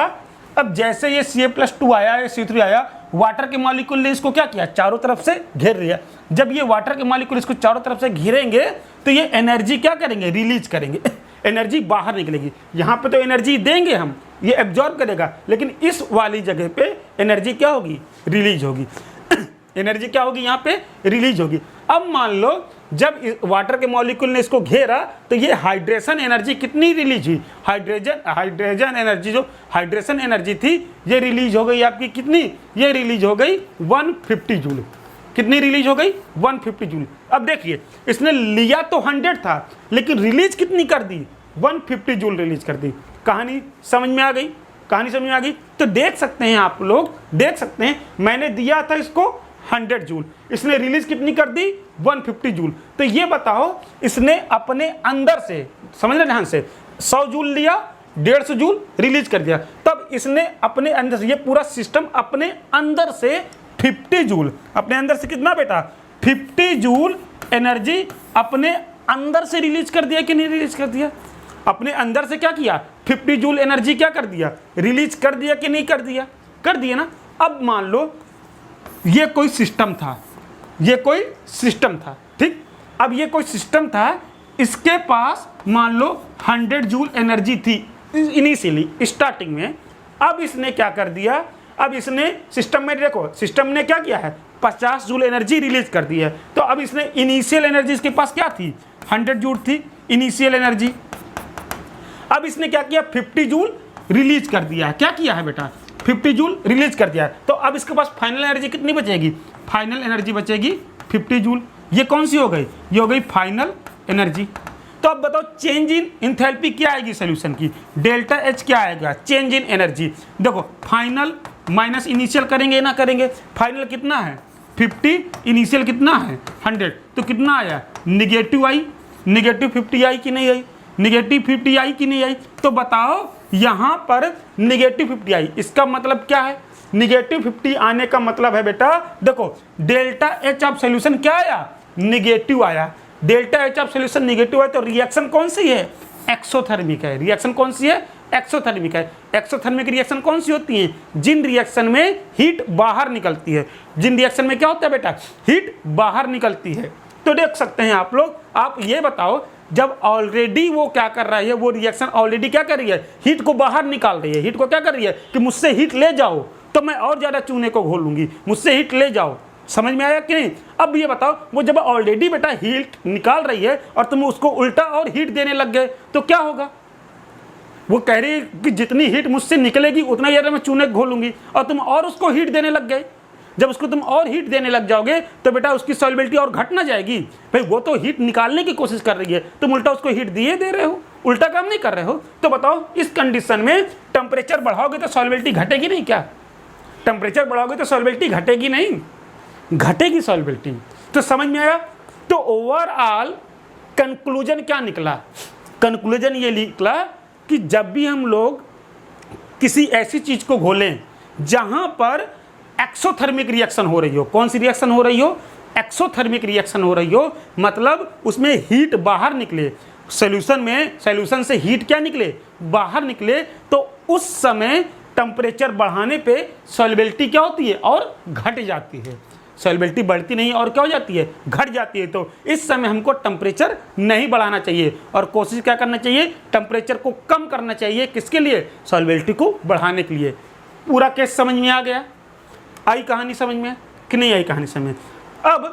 A: अब जैसे ये Ca+2 आया, ये CO3 आया, वाटर के मॉलिक्यूल ने इसको क्या किया, चारों तरफ से घेर लिया। जब ये वाटर के मॉलिक्यूल इसको चारों तरफ से घेरेंगे तो ये एनर्जी क्या करेंगे, रिलीज करेंगे, एनर्जी बाहर निकलेगी। यहाँ पे तो एनर्जी देंगे हम, ये एब्जॉर्ब करेगा, लेकिन इस वाली जगह पे एनर्जी क्या होगी, रिलीज होगी। एनर्जी क्या होगी, यहाँ पे रिलीज होगी। अब मान लो जब वाटर के मॉलिक्यूल ने इसको घेरा तो ये हाइड्रेशन एनर्जी कितनी रिलीज हुई, हाइड्रोजन एनर्जी, जो हाइड्रेशन एनर्जी थी ये रिलीज हो गई आपकी कितनी, ये रिलीज हो गई 150 जूल। कितनी रिलीज हो गई, 150 जूल। अब देखिए इसने लिया तो 100 था, लेकिन रिलीज कितनी कर दी, 150 जूल रिलीज कर दी। कहानी समझ में आ गई, कहानी समझ में आ गई। तो देख सकते हैं आप लोग, देख सकते हैं मैंने दिया था इसको 100 जूल, इसने रिलीज कितनी कर दी, 150 जूल। तो ये बताओ इसने अपने अंदर से, समझ लें ध्यान से, 100 जूल लिया, 150 जूल रिलीज कर दिया, तब इसने अपने अंदर से, ये पूरा सिस्टम अपने अंदर से 50 जूल, अपने अंदर से कितना बेटा, 50 जूल एनर्जी अपने अंदर से रिलीज कर दिया कि नहीं रिलीज कर दिया, अपने अंदर से क्या किया, 50 जूल एनर्जी क्या कर दिया, रिलीज कर दिया कि नहीं कर दिया, कर दिया ना। अब मान लो ये कोई सिस्टम था, ये कोई सिस्टम था, ठीक। अब ये कोई सिस्टम था, इसके पास मान लो 100 जूल एनर्जी थी इनिशियली स्टार्टिंग में। अब इसने क्या कर दिया, अब इसने सिस्टम में देखो, सिस्टम ने क्या किया है, 50 जूल एनर्जी रिलीज कर दी है। तो अब इसने इनिशियल एनर्जी इसके पास क्या थी, 100 जूल थी इनिशियल एनर्जी। अब इसने क्या किया, 50 जूल रिलीज कर दिया। क्या किया है बेटा, 50 जूल रिलीज कर दिया। तो अब इसके पास फाइनल एनर्जी कितनी बचेगी, फाइनल एनर्जी बचेगी 50 जूल। ये कौन सी हो गई, ये हो गई फाइनल एनर्जी। तो अब बताओ चेंज इन एंथैल्पी क्या आएगी सोल्यूशन की, डेल्टा एच क्या आएगा, चेंज इन एनर्जी। देखो फाइनल माइनस इनिशियल करेंगे ना करेंगे, फाइनल कितना है 50, इनिशियल कितना है 100, तो कितना आया, निगेटिव आई, निगेटिव 50 आई कि नहीं आई, निगेटिव 50 आई कि नहीं आई। तो बताओ यहाँ पर निगेटिव 50 आई, इसका मतलब क्या है, निगेटिव 50 आने का मतलब है बेटा, देखो डेल्टा एच ऑफ सोल्यूशन क्या आया, निगेटिव आया। Delta H of solution negative है तो रिएक्शन कौन सी है, एक्सोथर्मिक है। रिएक्शन कौन सी है, एक्सोथर्मिक है। एक्सोथर्मिक रिएक्शन कौन सी होती है, जिन रिएक्शन में हीट बाहर निकलती है। जिन रिएक्शन में क्या होता है बेटा, हीट बाहर निकलती है। तो देख सकते हैं आप लोग, आप ये बताओ जब ऑलरेडी वो क्या कर रहा है, वो रिएक्शन ऑलरेडी क्या कर रही है, हीट को बाहर निकाल रही है। हीट को क्या कर रही है कि मुझसे हीट ले जाओ, तो मैं और ज़्यादा चूने को घोलूंगी, मुझसे हीट ले जाओ। समझ में आया कि नहीं? अब ये बताओ, वो जब ऑलरेडी बेटा हीट निकाल रही है और तुम उसको उल्टा और हीट देने लग गए तो क्या होगा? वो कह रही है कि जितनी हीट मुझसे निकलेगी उतना ज़्यादा मैं चूने घोलूंगी, और तुम और उसको हीट देने लग गए। जब उसको तुम और हीट देने लग जाओगे तो बेटा उसकी सॉल्युबिलिटी और घट ना जाएगी? भाई वो तो हीट निकालने की कोशिश कर रही है, तुम उल्टा उसको हीट दिए दे रहे हो, उल्टा काम नहीं कर रहे हो। तो बताओ इस कंडीशन में टेम्परेचर बढ़ाओगे तो सॉल्युबिलिटी घटेगी नहीं क्या? टेम्परेचर बढ़ाओगे तो सॉल्युबिलिटी घटेगी नहीं? घटेगी सॉल्युबिलिटी। तो समझ में आया? तो ओवरऑल कंक्लूजन क्या निकला? कंक्लूजन ये निकला कि जब भी हम लोग किसी ऐसी चीज को घोलें जहां पर एक्सोथर्मिक रिएक्शन हो रही हो, कौन सी रिएक्शन हो रही हो? एक्सोथर्मिक रिएक्शन हो रही हो, मतलब उसमें हीट बाहर निकले, सॉल्यूशन से हीट क्या निकले, बाहर निकले, तो उस समय टेम्परेचर बढ़ाने पे सॉल्युबिलिटी क्या होती है और घट जाती है। सॉल्युबिलिटी बढ़ती नहीं और क्या हो जाती है, घट जाती है। तो इस समय हमको टेम्परेचर नहीं बढ़ाना चाहिए और कोशिश क्या करना चाहिए, टेम्परेचर को कम करना चाहिए। किसके लिए? सॉल्युबिलिटी को बढ़ाने के लिए। पूरा केस समझ में आ गया? आई कहानी समझ में कि नहीं आई कहानी समझ? अब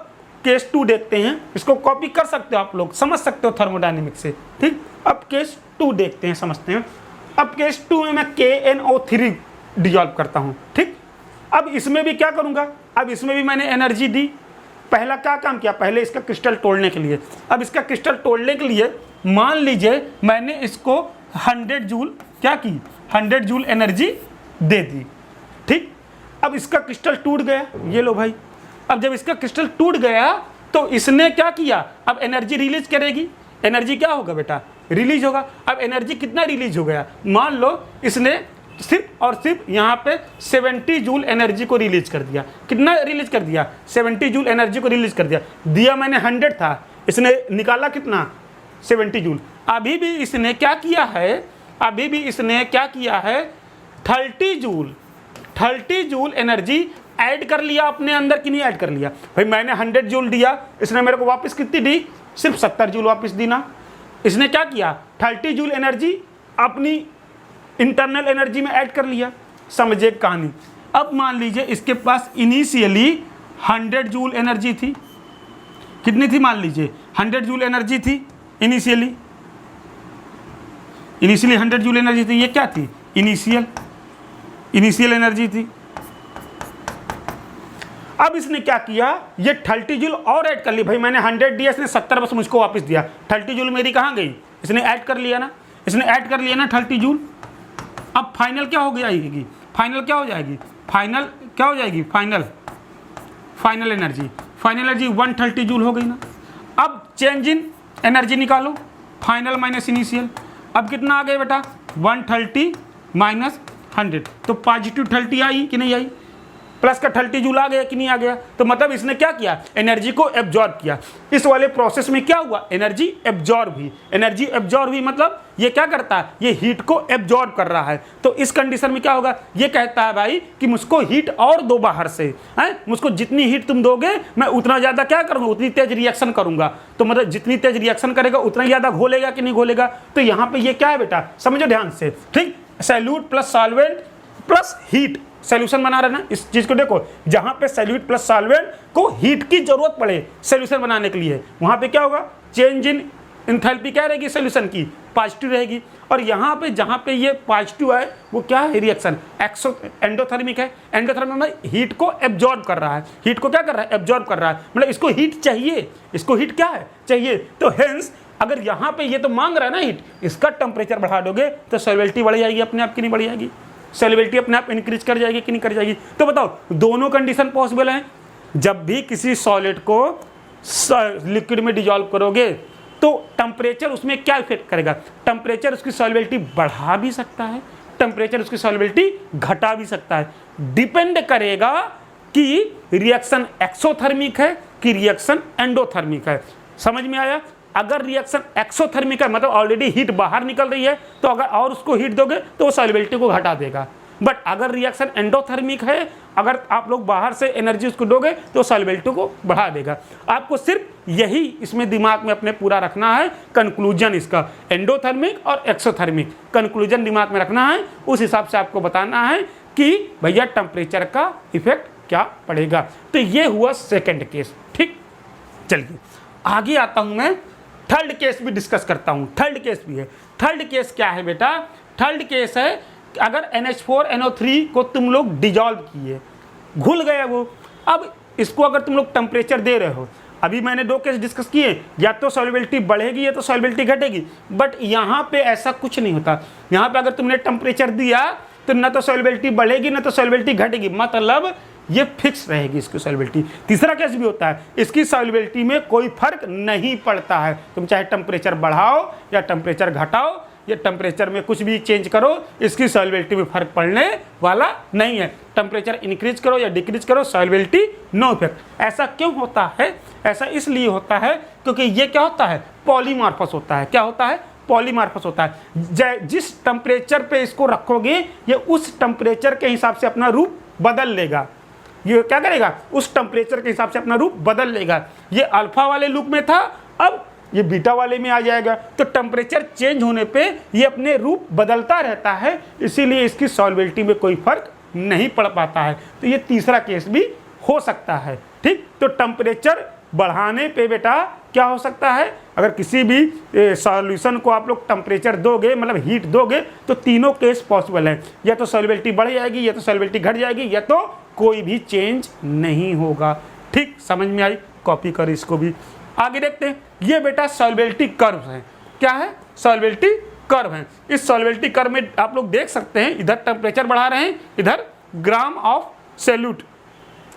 A: केस 2 देखते हैं, इसको कॉपी कर सकते हो आप लोग, समझ सकते हो थर्मोडायनेमिक्स से। ठीक, अब केस 2 देखते हैं, समझते हैं। अब केस 2 में मैं KNO3 डिजॉल्व करता हूँ। ठीक, अब इसमें भी क्या करूँगा, अब इसमें भी मैंने एनर्जी दी। पहला क्या काम किया, पहले इसका क्रिस्टल तोड़ने के लिए। अब इसका क्रिस्टल तोड़ने के लिए मान लीजिए मैंने इसको 100 जूल क्या की, 100 जूल एनर्जी दे दी। ठीक, अब इसका क्रिस्टल टूट गया, ये लो भाई। अब जब इसका क्रिस्टल टूट गया तो इसने क्या किया, अब एनर्जी रिलीज करेगी। एनर्जी क्या होगा बेटा, रिलीज होगा। अब एनर्जी कितना रिलीज हो गया, मान लो इसने सिर्फ और सिर्फ यहाँ पे 70 जूल एनर्जी को रिलीज कर दिया। कितना रिलीज कर दिया, 70 जूल एनर्जी को रिलीज कर दिया मैंने 100 था, इसने निकाला कितना, 70 जूल। अभी भी इसने क्या किया है, अभी भी इसने क्या किया है, 30 जूल एनर्जी ऐड कर लिया अपने अंदर कि नहीं ऐड कर लिया? भाई मैंने 100 जूल दिया, इसने मेरे को वापस कितनी दी, सिर्फ 70 जूल वापस दी ना। इसने क्या किया, 30 जूल एनर्जी अपनी इंटरनल एनर्जी में ऐड कर लिया। समझे कहानी? अब मान लीजिए इसके पास इनिशियली 100 जूल एनर्जी थी। कितनी थी, मान लीजिए 100 जूल एनर्जी थी इनिशियली 100 जूल एनर्जी थी। ये क्या थी, इनिशियल एनर्जी थी। अब इसने क्या किया, ये 30 जूल और ऐड कर ली। भाई मैंने 100 दिया, इसने 70 बस मुझको वापस दिया। 30 जूल मेरी कहाँ गई, इसने ऐड कर लिया ना, इसने ऐड कर लिया ना 30 जूल। अब फाइनल क्या हो जाएगी, फाइनल क्या हो जाएगी, फाइनल क्या हो जाएगी, फाइनल एनर्जी 130 जूल हो गई ना। अब चेंज इन एनर्जी निकालो, फाइनल माइनस इनिशियल। अब कितना आ गया बेटा, 130 माइनस 100, तो पॉजिटिव 30 आई कि नहीं आई, प्लस का 30 जूल आ गया कि नहीं आ गया। तो मतलब इसने क्या किया, एनर्जी को एब्जॉर्ब किया। इस वाले प्रोसेस में क्या हुआ, एनर्जी एब्जॉर्ब हुई। एनर्जी एब्जॉर्ब हुई मतलब ये क्या करता है, ये हीट को एब्जॉर्ब कर रहा है। तो इस कंडीशन में क्या होगा, ये कहता है भाई कि मुझको हीट और दो बाहर से, है मुझको जितनी हीट तुम दोगे मैं उतना ज़्यादा क्या करूँगा, उतनी तेज रिएक्शन करूँगा। तो मतलब जितनी तेज रिएक्शन करेगा उतना ज़्यादा घोलेगा कि नहीं घोलेगा। तो यहाँ पे ये क्या है बेटा, समझो ध्यान से। ठीक, salute plus solvent plus heat solution बना रहे ना। इस चीज को देखो, जहां पे सॉल्यूट प्लस सॉल्वेंट को हीट की जरूरत पड़े सॉल्यूशन बनाने के लिए, वहां पे क्या होगा, चेंज इन एंथैल्पी क्या रहेगी सॉल्यूशन की, पॉजिटिव रहेगी। और यहाँ पे जहाँ पे ये पॉजिटिव है वो क्या है, रिएक्शन एंडोथर्मिक है। एंडोथर्मिक में हीट को एब्जॉर्ब कर रहा है, हीट को क्या कर रहा है, एब्जॉर्ब कर रहा है। मतलब इसको हीट चाहिए, इसको हीट क्या है, चाहिए। तो हेंस अगर यहाँ पे ये तो मांग रहा है ना हीट, इसका टेम्परेचर बढ़ा दोगे तो सॉल्युबिलिटी बढ़ जाएगी अपने आप की नहीं बढ़ जाएगी, सॉल्युबिलिटी अपने आप इंक्रीज कर जाएगी कि नहीं कर जाएगी। तो बताओ दोनों कंडीशन पॉसिबल हैं। जब भी किसी सॉलिड को लिक्विड में डिजॉल्व करोगे तो टेम्परेचर उसमें क्या इफेक्ट करेगा, टेम्परेचर उसकी सॉल्युबिलिटी बढ़ा भी सकता है, टेम्परेचर उसकी सॉल्युबिलिटी घटा भी सकता है। डिपेंड करेगा कि रिएक्शन एक्सोथर्मिक है कि रिएक्शन एंडोथर्मिक है। समझ में आया? अगर रिएक्शन एक्सोथर्मिक है मतलब ऑलरेडी हीट बाहर निकल रही है, तो अगर और उसको हीट दोगे तो वो सॉल्युबिलिटी को घटा देगा। बट अगर रिएक्शन एंडोथर्मिक है, अगर आप लोग बाहर से एनर्जी उसको दोगे तो सॉल्युबिलिटी को बढ़ा देगा। आपको सिर्फ यही इसमें दिमाग में अपने पूरा रखना है, कंक्लूजन इसका एंडोथर्मिक और एक्सोथर्मिक कंक्लूजन दिमाग में रखना है। उस हिसाब से आपको बताना है कि भैया टेम्परेचर का इफेक्ट क्या पड़ेगा। तो ये हुआ सेकंड केस। ठीक, चलिए आगे आता हूं मैं, थर्ड केस भी डिस्कस करता हूं। थर्ड केस भी है। थर्ड केस क्या है बेटा? थर्ड केस है अगर NH4NO3 को तुम लोग डिजॉल्व किए, घुल गए वो, अब इसको अगर तुम लोग टेम्परेचर दे रहे हो, अभी मैंने दो केस डिस्कस किए, या तो सॉल्युबिलिटी बढ़ेगी या तो सॉल्युबिलिटी घटेगी, बट यहाँ पे ऐसा कुछ नहीं होता। यहाँ पे अगर तुमने टेम्परेचर दिया तो ना तो सॉल्युबिलिटी बढ़ेगी ना तो सॉल्युबिलिटी घटेगी, मतलब ये फिक्स रहेगी इसकी सॉल्युबिलिटी। तीसरा केस भी होता है, इसकी सॉल्युबिलिटी में कोई फर्क नहीं पड़ता है, तुम चाहे टेम्परेचर बढ़ाओ या टेम्परेचर घटाओ या टेम्परेचर में कुछ भी चेंज करो, इसकी सॉल्युबिलिटी में फर्क पड़ने वाला नहीं है। टेम्परेचर इंक्रीज करो या डिक्रीज करो, सॉल्युबिलिटी नो इफेक्ट। ऐसा क्यों होता है? ऐसा इसलिए होता है क्योंकि ये क्या होता है? पॉलीमॉर्फस होता है। क्या होता है? पॉलीमॉर्फस होता है। जिस टेम्परेचर पे इसको रखोगे ये उस टेम्परेचर के हिसाब से अपना रूप बदल लेगा। ये क्या करेगा? उस टेम्परेचर के हिसाब से अपना रूप बदल लेगा। ये अल्फा वाले लूप में था, अब ये बीटा वाले में आ जाएगा। तो टेम्परेचर चेंज होने पे ये अपने रूप बदलता रहता है, इसीलिए इसकी सॉल्युबिलिटी में कोई फर्क नहीं पड़ पाता है। तो ये तीसरा केस भी हो सकता है। ठीक, तो टेम्परेचर बढ़ाने पे बेटा क्या हो सकता है? अगर किसी भी सॉल्यूशन को आप लोग टेम्परेचर दोगे, मतलब हीट दोगे, तो तीनों केस पॉसिबल है। या तो सॉल्युबिलिटी बढ़ जाएगी, या तो सॉल्युबिलिटी घट जाएगी, या तो कोई भी चेंज नहीं होगा। ठीक, समझ में आई? कॉपी कर इसको भी। आगे देखते हैं, ये बेटा सॉल्युबिलिटी कर्व है। क्या है? सॉल्युबिलिटी कर्व है। इस सॉल्युबिलिटी कर्व में आप लोग देख सकते हैं, इधर टेम्परेचर बढ़ा रहे हैं, इधर ग्राम ऑफ सॉल्यूट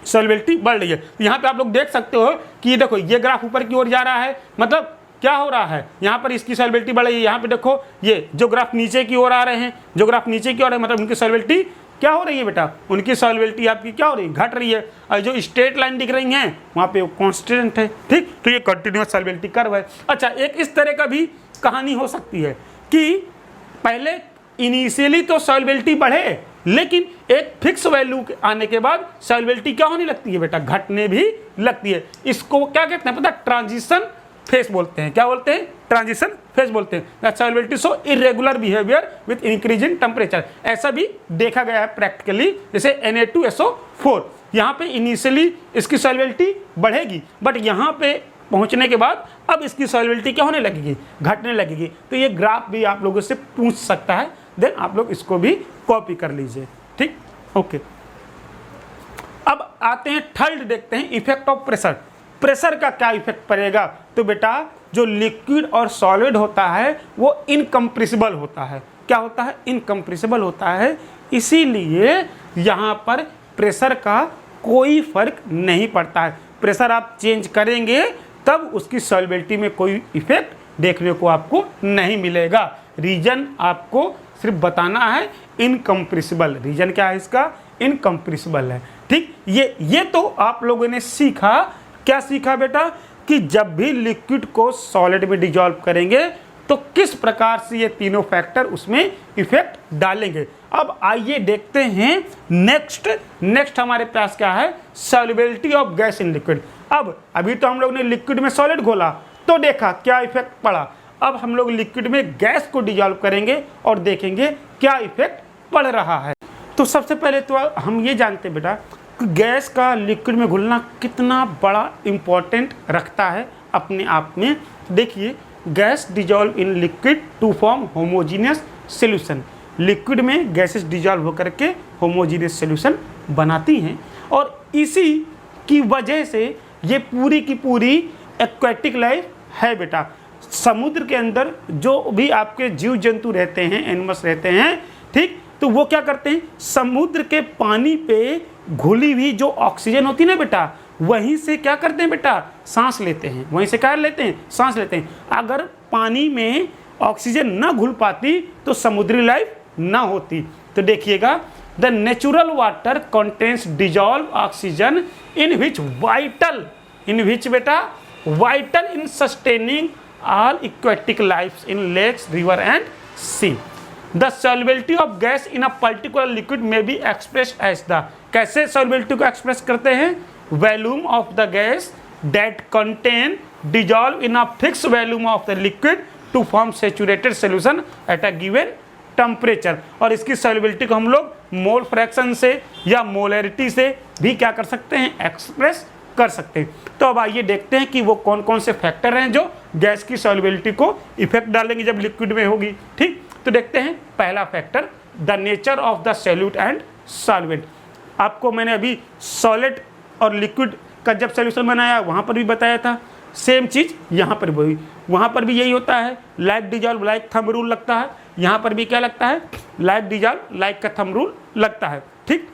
A: सॉल्युबिलिटी बढ़ रही है। यहाँ पे आप लोग देख सकते हो कि देखो ये ग्राफ ऊपर की ओर जा रहा है, मतलब क्या हो रहा है? यहाँ पर इसकी सॉल्युबिलिटी बढ़ रही है। यहाँ पे देखो ये जो ग्राफ नीचे की ओर आ रहे हैं, जो ग्राफ नीचे की ओर है, मतलब उनकी सॉल्युबिलिटी क्या हो रही है बेटा? उनकी सॉल्युबिलिटी आपकी क्या हो रही है? घट रही है। और जो स्ट्रेट लाइन दिख रही हैं वहाँ पे कांस्टेंट है। ठीक, तो ये कंटिन्यूअस सॉल्युबिलिटी कर्व है। अच्छा, एक इस तरह का भी कहानी हो सकती है कि पहले इनिशियली तो सॉल्युबिलिटी बढ़े, लेकिन एक फिक्स वैल्यू आने के बाद सॉल्युबिलिटी क्या होने लगती है बेटा? घटने भी लगती है। इसको क्या कहते हैं पता? ट्रांजिशन फेस बोलते हैं। क्या बोलते हैं? ट्रांजिशन फेस बोलते हैं। Solubility so irregular behaviour with increase in temperature. ऐसा भी देखा गया है प्रैक्टिकली, जैसे Na2SO4। यहाँ पे इनिशियली इसकी सॉल्युबिलिटी बढ़ेगी, बट यहाँ पे पहुँचने के बाद अब इसकी सॉल्युबिलिटी क्या होने लगेगी? घटने लगेगी। तो ये ग्राफ भी आप लोगों से पूछ सकता है, देन आप लोग इसको भी कॉपी कर लीजिए। ठीक, ओके। अब आते हैं थर्ड, देखते हैं इफेक्ट ऑफ प्रेशर। प्रेशर का क्या इफेक्ट पड़ेगा? तो बेटा जो लिक्विड और सॉलिड होता है वो इनकम्प्रेसिबल होता है। क्या होता है? इनकम्प्रेसिबल होता है, इसीलिए यहाँ पर प्रेशर का कोई फर्क नहीं पड़ता है। प्रेशर आप चेंज करेंगे तब उसकी सॉल्युबिलिटी में कोई इफेक्ट देखने को आपको नहीं मिलेगा। रीजन आपको सिर्फ बताना है, इनकम्प्रेसिबल। रीजन क्या है इसका? इनकम्प्रेसिबल है। ठीक, ये तो आप लोगों ने सीखा। क्या सीखा बेटा? कि जब भी लिक्विड को सॉलिड में डिजॉल्व करेंगे तो किस प्रकार से ये तीनों फैक्टर उसमें इफेक्ट डालेंगे। अब आइए देखते हैं नेक्स्ट हमारे पास क्या है? Solubility of gas in liquid. अब अभी तो हम लोग ने लिक्विड में सॉलिड घोला तो देखा क्या इफेक्ट पड़ा। अब हम लोग लिक्विड में गैस को डिजॉल्व करेंगे और देखेंगे क्या इफेक्ट पड़ रहा है। तो सबसे पहले तो हम ये जानते हैं बेटा कि गैस का लिक्विड में घुलना कितना बड़ा इम्पोर्टेंट रखता है अपने आप में। देखिए, gas dissolve in liquid to form homogeneous solution. Liquid में गैसेस डिजॉल्व होकर के होमोजीनियस सॉल्यूशन बनाती हैं, और इसी की वजह से ये पूरी की पूरी एक्वेटिक लाइफ है बेटा। समुद्र के अंदर जो भी आपके जीव जंतु रहते हैं, एनिमल्स रहते हैं, ठीक, तो वो क्या करते हैं? समुद्र के पानी पे घुली हुई जो ऑक्सीजन होती है ना बेटा, वहीं से क्या करते हैं बेटा? सांस लेते हैं। वहीं से क्या लेते हैं? सांस लेते हैं। अगर पानी में ऑक्सीजन ना घुल पाती तो समुद्री लाइफ ना होती। तो देखिएगा, the natural water contains dissolve oxygen in which बेटा vital in sustaining all aquatic lives in lakes, river and sea. The solubility of gas in a particular liquid may be expressed as the, कैसे solubility को express करते हैं? Volume of the gas that contain dissolve in a fixed volume of the liquid to form saturated solution at a given temperature। और इसकी solubility को हम लोग mole fraction से या मोलरिटी से भी क्या कर सकते हैं, एक्सप्रेस कर सकते हैं। तो अब आइए देखते हैं कि वो कौन कौन से फैक्टर हैं जो गैस की सॉल्युबिलिटी को इफेक्ट डालेंगे जब लिक्विड में होगी। ठीक, तो देखते हैं पहला factor, the nature of the solute and solvent. आपको मैंने अभी सॉलिड और लिक्विड का जब सॉल्यूशन बनाया वहाँ पर भी बताया था, सेम चीज़ यहाँ पर भी, वहाँ पर भी यही होता है, like dissolve like thumb rule लगता है, यहाँ पर भी क्या लगता है, लाइक डिजॉल्व लाइक का थंब रूल लगता है। ठीक,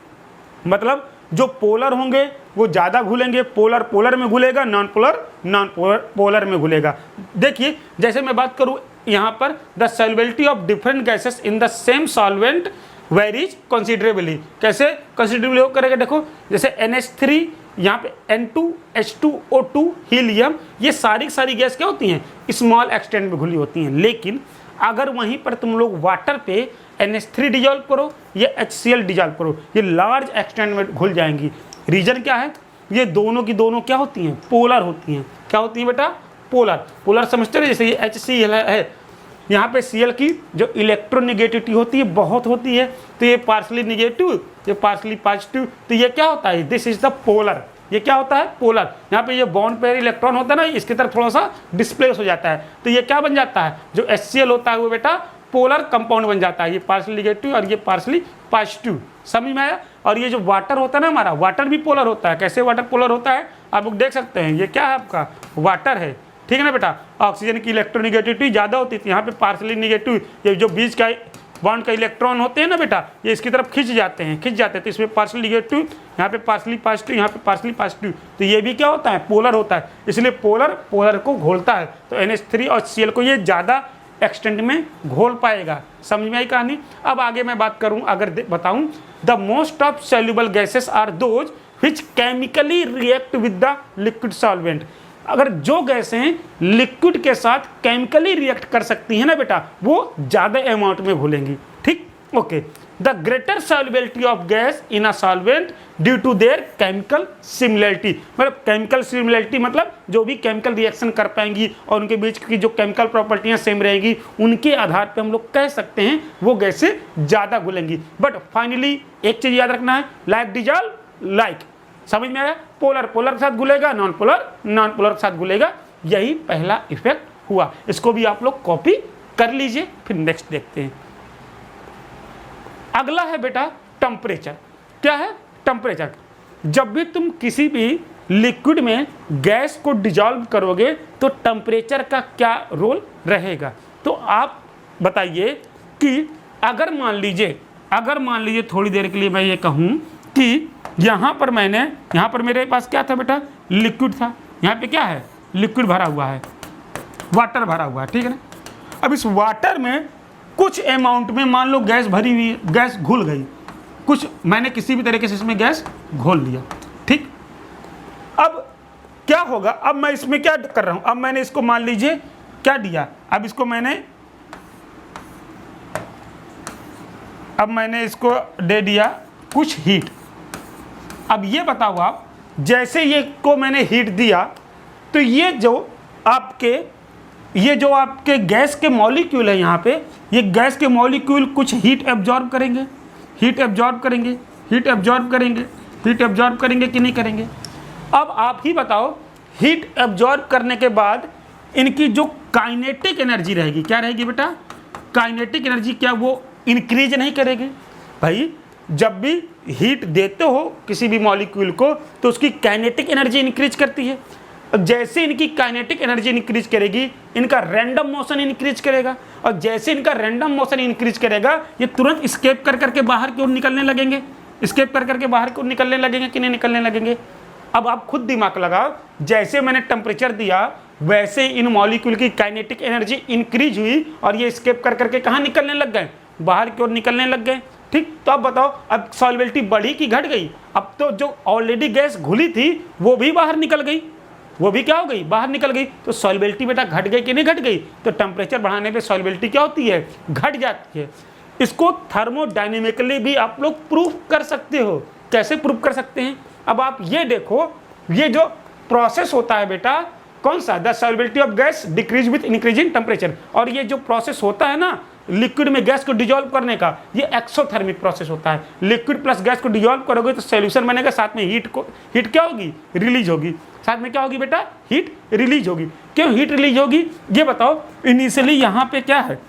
A: मतलब जो पोलर होंगे वो ज़्यादा घुलेंगे, पोलर पोलर में घुलेगा, नॉन पोलर पोलर में घुलेगा। देखिए जैसे मैं बात करूँ यहाँ पर, the solubility of different gases in the same solvent varies considerably. कैसे कंसिडरेबली हो करेगा, देखो जैसे NH3, यहाँ पे N2, H2O2, हीलियम, ये सारी गैस क्या होती हैं, स्मॉल एक्सटेंट में घुली होती हैं। लेकिन अगर वहीं पर तुम लोग वाटर पे NH3 डिजॉल्व करो या HCl डिजॉल्व करो, ये लार्ज एक्सटेंट में घुल जाएंगी। रीजन क्या है, ये दोनों की दोनों क्या होती हैं, पोलर होती हैं। क्या होती हैं बेटा, पोलर। पोलर समझते हैं, जैसे ये HCl है, यहाँ पे Cl की जो इलेक्ट्रोनेगेटिविटी होती है बहुत होती है, तो ये पार्शली निगेटिव, ये पार्शली पॉजिटिव, तो ये क्या होता है, दिस इज द पोलर। ये क्या होता है, पोलर। यहाँ पे ये बॉन्ड पेयर इलेक्ट्रॉन होता है ना, इसकी तरफ थोड़ा सा डिस्प्लेस हो जाता है, तो ये क्या बन जाता है, जो HCl होता है वो बेटा पोलर कंपाउंड बन जाता है। ये पार्शली निगेटिव और ये पार्शली पॉजिटिव, समझ में आया। और ये जो वाटर होता है ना हमारा, वाटर भी पोलर होता है। कैसे वाटर पोलर होता है, आप लोग देख सकते हैं, ये क्या है आपका, वाटर है, ठीक है ना बेटा। ऑक्सीजन की इलेक्ट्रोनेगेटिविटी ज़्यादा होती थी, यहाँ पे पार्शली निगेटिव, ये जो बीच का बॉन्ड का इलेक्ट्रॉन होते हैं ना बेटा, ये इसकी तरफ खिंच जाते हैं, तो इसमें पार्शली निगेटिव, यहाँ पे पार्शली पॉजिटिव, यहाँ पे पार्शली पॉजिटिव, तो ये भी क्या होता है, पोलर होता है। इसलिए पोलर पोलर को घोलता है, तो NH3 और Cl को ये ज़्यादा एक्सटेंट में घोल पाएगा। समझ में आई कहानी। अब आगे मैं बात करूं, अगर बताऊं, the most of soluble gases are those which chemically react with the liquid solvent. अगर जो गैसें लिक्विड के साथ केमिकली रिएक्ट कर सकती हैं ना बेटा, वो ज़्यादा अमाउंट में घुलेंगी। ठीक, okay. The greater solubility of gas in a solvent due to their chemical similarity. मतलब केमिकल सिमिलरिटी मतलब जो भी केमिकल रिएक्शन कर पाएंगी और उनके बीच की जो केमिकल प्रॉपर्टियां सेम रहेंगी, उनके आधार पे हम लोग कह सकते हैं वो गैसें ज़्यादा घुलेंगी। बट फाइनली एक चीज़ याद रखना है, लाइक डिजॉल्व लाइक, समझ में आया। पोलर पोलर के साथ घुलेगा, नॉन पोलर के साथ घुलेगा। यही पहला इफेक्ट हुआ। इसको भी आप लोग कॉपी कर लीजिए। फिर नेक्स्ट देखते हैं। अगला है बेटा टेम्परेचर। क्या है, टेम्परेचर। जब भी तुम किसी भी लिक्विड में गैस को डिजॉल्व करोगे तो टेम्परेचर का क्या रोल रहेगा। तो आप बताइए कि अगर मान लीजिए थोड़ी देर के लिए मैं ये कहूँ कि यहाँ पर मेरे पास क्या था बेटा, लिक्विड था। यहाँ पे क्या है, लिक्विड भरा हुआ है, वाटर भरा हुआ है, ठीक है ना। अब इस वाटर में कुछ अमाउंट में मान लो गैस भरी हुई, गैस घुल गई, कुछ मैंने किसी भी तरीके से इसमें गैस घोल लिया। ठीक, अब क्या होगा, अब मैं इसमें क्या कर रहा हूं, अब मैंने इसको मान लीजिए क्या दिया, अब मैंने इसको दे दिया कुछ हीट। अब ये बताओ आप, जैसे ये को मैंने हीट दिया तो ये जो आपके गैस के मॉलिक्यूल है, यहाँ पे ये गैस के मॉलिक्यूल कुछ हीट एब्जॉर्ब करेंगे कि नहीं करेंगे। अब आप ही बताओ, हीट एब्जॉर्ब करने के बाद इनकी जो काइनेटिक एनर्जी रहेगी, क्या रहेगी बेटा, काइनेटिक एनर्जी, क्या वो इंक्रीज नहीं करेगी। भाई जब भी हीट देते हो किसी भी मॉलिक्यूल को तो उसकी काइनेटिक एनर्जी इंक्रीज करती है। अब जैसे इनकी काइनेटिक एनर्जी इंक्रीज करेगी, इनका रैंडम मोशन इंक्रीज करेगा, और जैसे इनका रैंडम मोशन इंक्रीज करेगा, ये तुरंत स्केप कर करके बाहर की ओर निकलने लगेंगे, कि नहीं निकलने लगेंगे। अब आप खुद दिमाग लगाओ, जैसे मैंने टेम्परेचर दिया वैसे इन मॉलिक्यूल की काइनेटिक एनर्जी इंक्रीज हुई और ये स्केप कर करके कहाँ निकलने लग गए, बाहर की ओर निकलने लग गए। ठीक, तो अब बताओ, अब सॉल्युबिलिटी बढ़ी कि घट गई। अब तो जो ऑलरेडी गैस घुली थी वो भी बाहर निकल गई, वो भी क्या हो गई, बाहर निकल गई। तो सॉल्युबिलिटी बेटा घट गई कि नहीं घट गई। तो टेम्परेचर बढ़ाने पे सॉल्युबिलिटी क्या होती है, घट जाती है। इसको थर्मोडायनेमिकली भी आप लोग प्रूफ कर सकते हो। कैसे प्रूफ कर सकते हैं, अब आप ये देखो, ये जो प्रोसेस होता है बेटा, कौन सा, the solubility of gas decrease with increasing temperature. और ये जो प्रोसेस होता है ना लिक्विड में गैस को डिजोल्व करने का, ये एक्सोथर्मिक प्रोसेस होता है। लिक्विड प्लस गैस को डिजोल्व करोगे तो सॉल्यूशन बनेगा, साथ में हीट क्या होगी, रिलीज होगी। साथ में क्या होगी बेटा, हीट रिलीज होगी। क्यों हीट रिलीज होगी ये बताओ। इनिशियली यहाँ पे क्या है,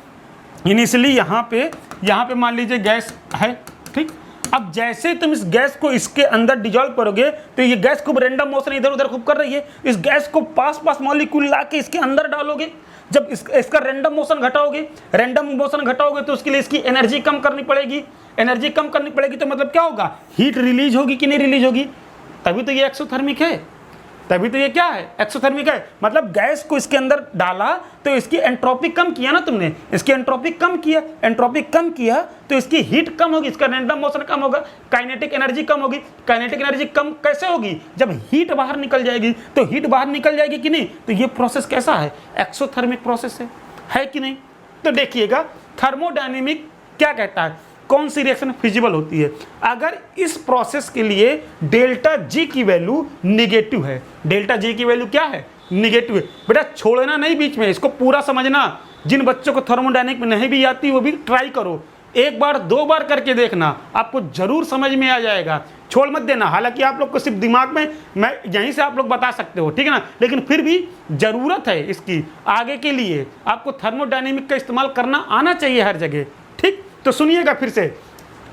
A: इनिशियली यहाँ पे मान लीजिए गैस है, ठीक। अब जैसे तुम इस गैस को इसके अंदर डिजोल्व करोगे तो ये गैस खूब रैंडम मोशन इधर उधर खूब कर रही है। इस गैस को पास मॉलिक्यूल ला के इसके अंदर डालोगे, जब इसका रैंडम मोशन घटाओगे तो उसके लिए इसकी एनर्जी कम करनी पड़ेगी। एनर्जी कम करनी पड़ेगी तो मतलब क्या होगा, हीट रिलीज होगी कि नहीं रिलीज होगी, तभी तो ये एक्सोथर्मिक है, तभी तो ये क्या है, एक्सोथर्मिक है। मतलब गैस को इसके अंदर डाला तो इसकी एंट्रोपी कम किया ना तुमने, इसकी एंट्रोपी कम किया, एंट्रोपी कम किया तो इसकी हीट कम होगी, इसका रैंडम मोशन कम होगा, काइनेटिक एनर्जी कम होगी। काइनेटिक एनर्जी कम कैसे होगी, जब हीट बाहर निकल जाएगी। तो हीट बाहर निकल जाएगी कि नहीं, तो ये प्रोसेस कैसा है, एक्सोथर्मिक प्रोसेस है कि नहीं। तो देखिएगा थर्मोडायनेमिक क्या कहता है, कौन सी रिएक्शन फिजिबल होती है। अगर इस प्रोसेस के लिए डेल्टा जी की वैल्यू निगेटिव है, डेल्टा जी की वैल्यू क्या है, निगेटिव है। बेटा छोड़ना नहीं बीच में, इसको पूरा समझना। जिन बच्चों को थर्मोडायनेमिक में नहीं भी आती वो भी ट्राई करो, एक बार दो बार करके देखना, आपको जरूर समझ में आ जाएगा, छोड़ मत देना। हालांकि आप लोग को सिर्फ दिमाग में मैं यहीं से आप लोग बता सकते हो, ठीक है ना, लेकिन फिर भी जरूरत है इसकी आगे के लिए, आपको थर्मोडायनेमिक का इस्तेमाल करना आना चाहिए हर जगह, ठीक। तो सुनिएगा फिर से,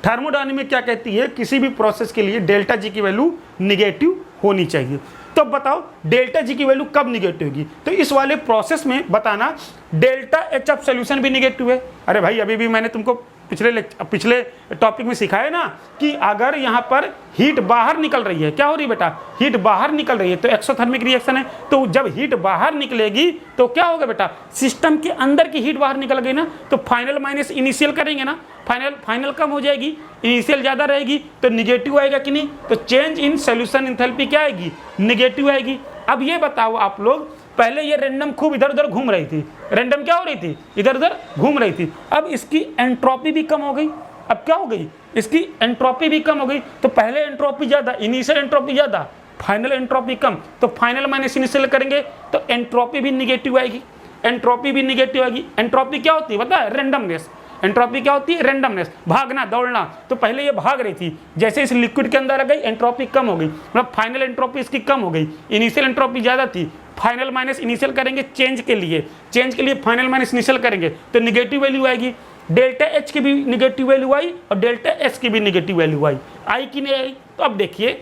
A: थर्मोडायनेमिक क्या कहती है, किसी भी प्रोसेस के लिए डेल्टा जी की वैल्यू निगेटिव होनी चाहिए। तो बताओ डेल्टा जी की वैल्यू कब निगेटिव होगी, तो इस वाले प्रोसेस में बताना डेल्टा एच ऑफ सोल्यूशन भी निगेटिव है। अरे भाई अभी भी मैंने तुमको पिछले टॉपिक में सिखाया ना कि अगर यहाँ पर हीट बाहर निकल रही है, क्या हो रही है बेटा, हीट बाहर निकल रही है तो एक्सोथर्मिक रिएक्शन है। तो जब हीट बाहर निकलेगी तो क्या होगा बेटा, सिस्टम के अंदर की हीट बाहर निकल गई ना, तो फाइनल माइनस इनिशियल करेंगे ना, फाइनल कम हो जाएगी, इनिशियल ज़्यादा रहेगी तो निगेटिव आएगा कि नहीं। तो चेंज इन सोल्यूशन एंथैल्पी क्या आएगी, निगेटिव आएगी। अब ये बताओ आप लोग, पहले ये रैंडम खूब इधर उधर घूम रही थी, रैंडम क्या हो रही थी, इधर उधर घूम रही थी। अब इसकी एंट्रोपी भी कम हो गई, अब क्या हो गई, इसकी एंट्रोपी भी कम हो गई। तो पहले एंट्रोपी ज़्यादा, इनिशियल एंट्रोपी ज़्यादा, फाइनल एंट्रोपी कम, तो फाइनल माइनस इनिशियल करेंगे तो एंट्रोपी भी निगेटिव आएगी, एंट्रोपी भी निगेटिव आएगी। एंट्रोपी क्या होती है पता है, रैंडमनेस। एंट्रोपी क्या होती है, रैंडमनेस, भागना दौड़ना। तो पहले ये भाग रही थी, जैसे इस लिक्विड के अंदर आ गई एंट्रोपी कम हो गई, मतलब फाइनल एंट्रोपी इसकी कम हो गई, इनिशियल एंट्रोपी ज़्यादा थी, फाइनल माइनस इनिशियल करेंगे चेंज के लिए फाइनल माइनस इनिशियल करेंगे तो निगेटिव वैल्यू आएगी। डेल्टा एच की भी निगेटिव वैल्यू आई और डेल्टा एस की भी निगेटिव वैल्यू आई कि नहीं आई। तो अब देखिए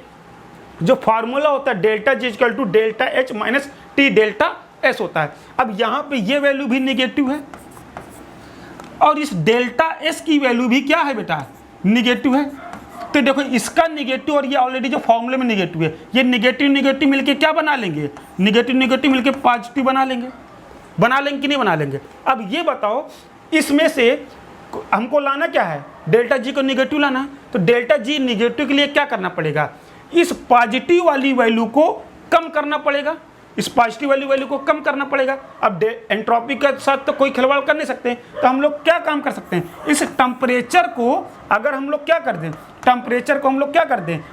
A: जो फार्मूला होता है delta G equal to delta H minus T delta S होता है। अब यहाँ पे ये वैल्यू भी निगेटिव है और इस डेल्टा एस की वैल्यू भी क्या है बेटा, निगेटिव है। तो देखो इसका निगेटिव और ये ऑलरेडी जो फॉर्मूले में निगेटिव है, ये निगेटिव मिलके क्या बना लेंगे, निगेटिव मिलके पॉजिटिव बना लेंगे कि नहीं बना लेंगे। अब ये बताओ इसमें से हमको लाना क्या है, डेल्टा जी को निगेटिव लाना है। तो डेल्टा जी निगेटिव के लिए क्या करना पड़ेगा, इस पॉजिटिव वाली वैल्यू को कम करना पड़ेगा, इस पॉजिटिव वाली वैल्यू को कम करना पड़ेगा। अब एंट्रोपी के साथ तो कोई खिलवाड़ कर नहीं सकते, तो हम लोग क्या काम कर सकते हैं, इस टेम्परेचर को अगर हम लोग क्या कर दें,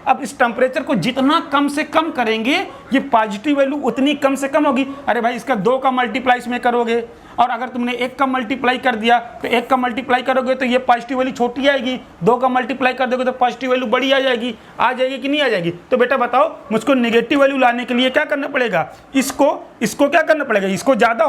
A: अब इस टेम्परेचर को जितना कम से कम करेंगे ये पॉजिटिव वैल्यू उतनी कम से कम होगी। अरे भाई इसका 2 का मल्टीप्लाई इसमें करोगे और अगर तुमने 1 का मल्टीप्लाई कर दिया तो 1 का मल्टीप्लाई करोगे तो ये पॉजिटिव वैल्यू छोटी आएगी, 2 का मल्टीप्लाई कर दोगे तो पॉजिटिव वैल्यू बड़ी आ जाएगी कि नहीं आ जाएगी। तो बेटा बताओ मुझको नेगेटिव वैल्यू लाने के लिए क्या करना पड़ेगा, इसको क्या करना पड़ेगा, इसको ज़्यादा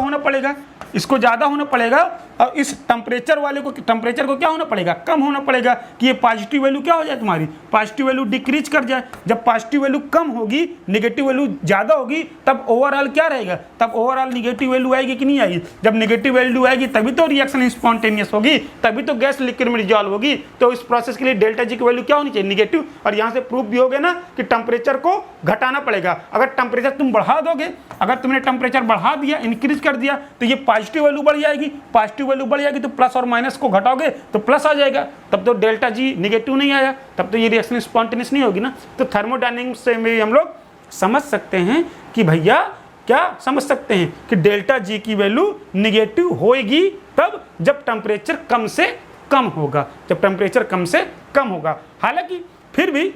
A: होना पड़ेगा और इस टेम्परेचर को क्या होना पड़ेगा, कम होना पड़ेगा कि ये पॉजिटिव वैल्यू क्या हो जाए, तुम्हारी पॉजिटिव वैल्यू डिक्रीज कर जाए। जब पॉजिटिव वैल्यू कम होगी, नेगेटिव वैल्यू ज़्यादा होगी, तब ओवरऑल क्या रहेगा, तब ओवरऑल नेगेटिव वैल्यू आएगी कि नहीं आएगी। जब नेगेटिव वैल्यू आएगी तभी तो रिएक्शन स्पॉन्टेनियस होगी, तभी तो गैस लिक्विड में डिजॉल्व होगी। तो इस प्रोसेस के लिए डेल्टा जी की वैल्यू क्या होनी चाहिए, निगेटिव। और यहाँ से प्रूफ भी हो गया ना कि टेम्परेचर को घटाना पड़ेगा। अगर टेम्परेचर तुम बढ़ा दोगे, अगर तुमने टेम्परेचर बढ़ा दिया, इंक्रीज कर दिया, तो ये पॉजिटिव वैल्यू बढ़ जाएगी, तो प्लस और माइनस को घटाओगे तो प्लस आ जाएगा, तब तो डेल्टा जी निगेटिव नहीं आया, तब तो ये रिएक्शन स्पॉन्टेनियस नहीं होगी ना। तो थर्मोडायनेमिक्स से भी हम लोग समझ सकते हैं कि भैया क्या समझ सकते हैं कि डेल्टा जी की वैल्यू निगेटिव होएगी तब जब टेम्परेचर कम से कम होगा, हालांकि फिर भी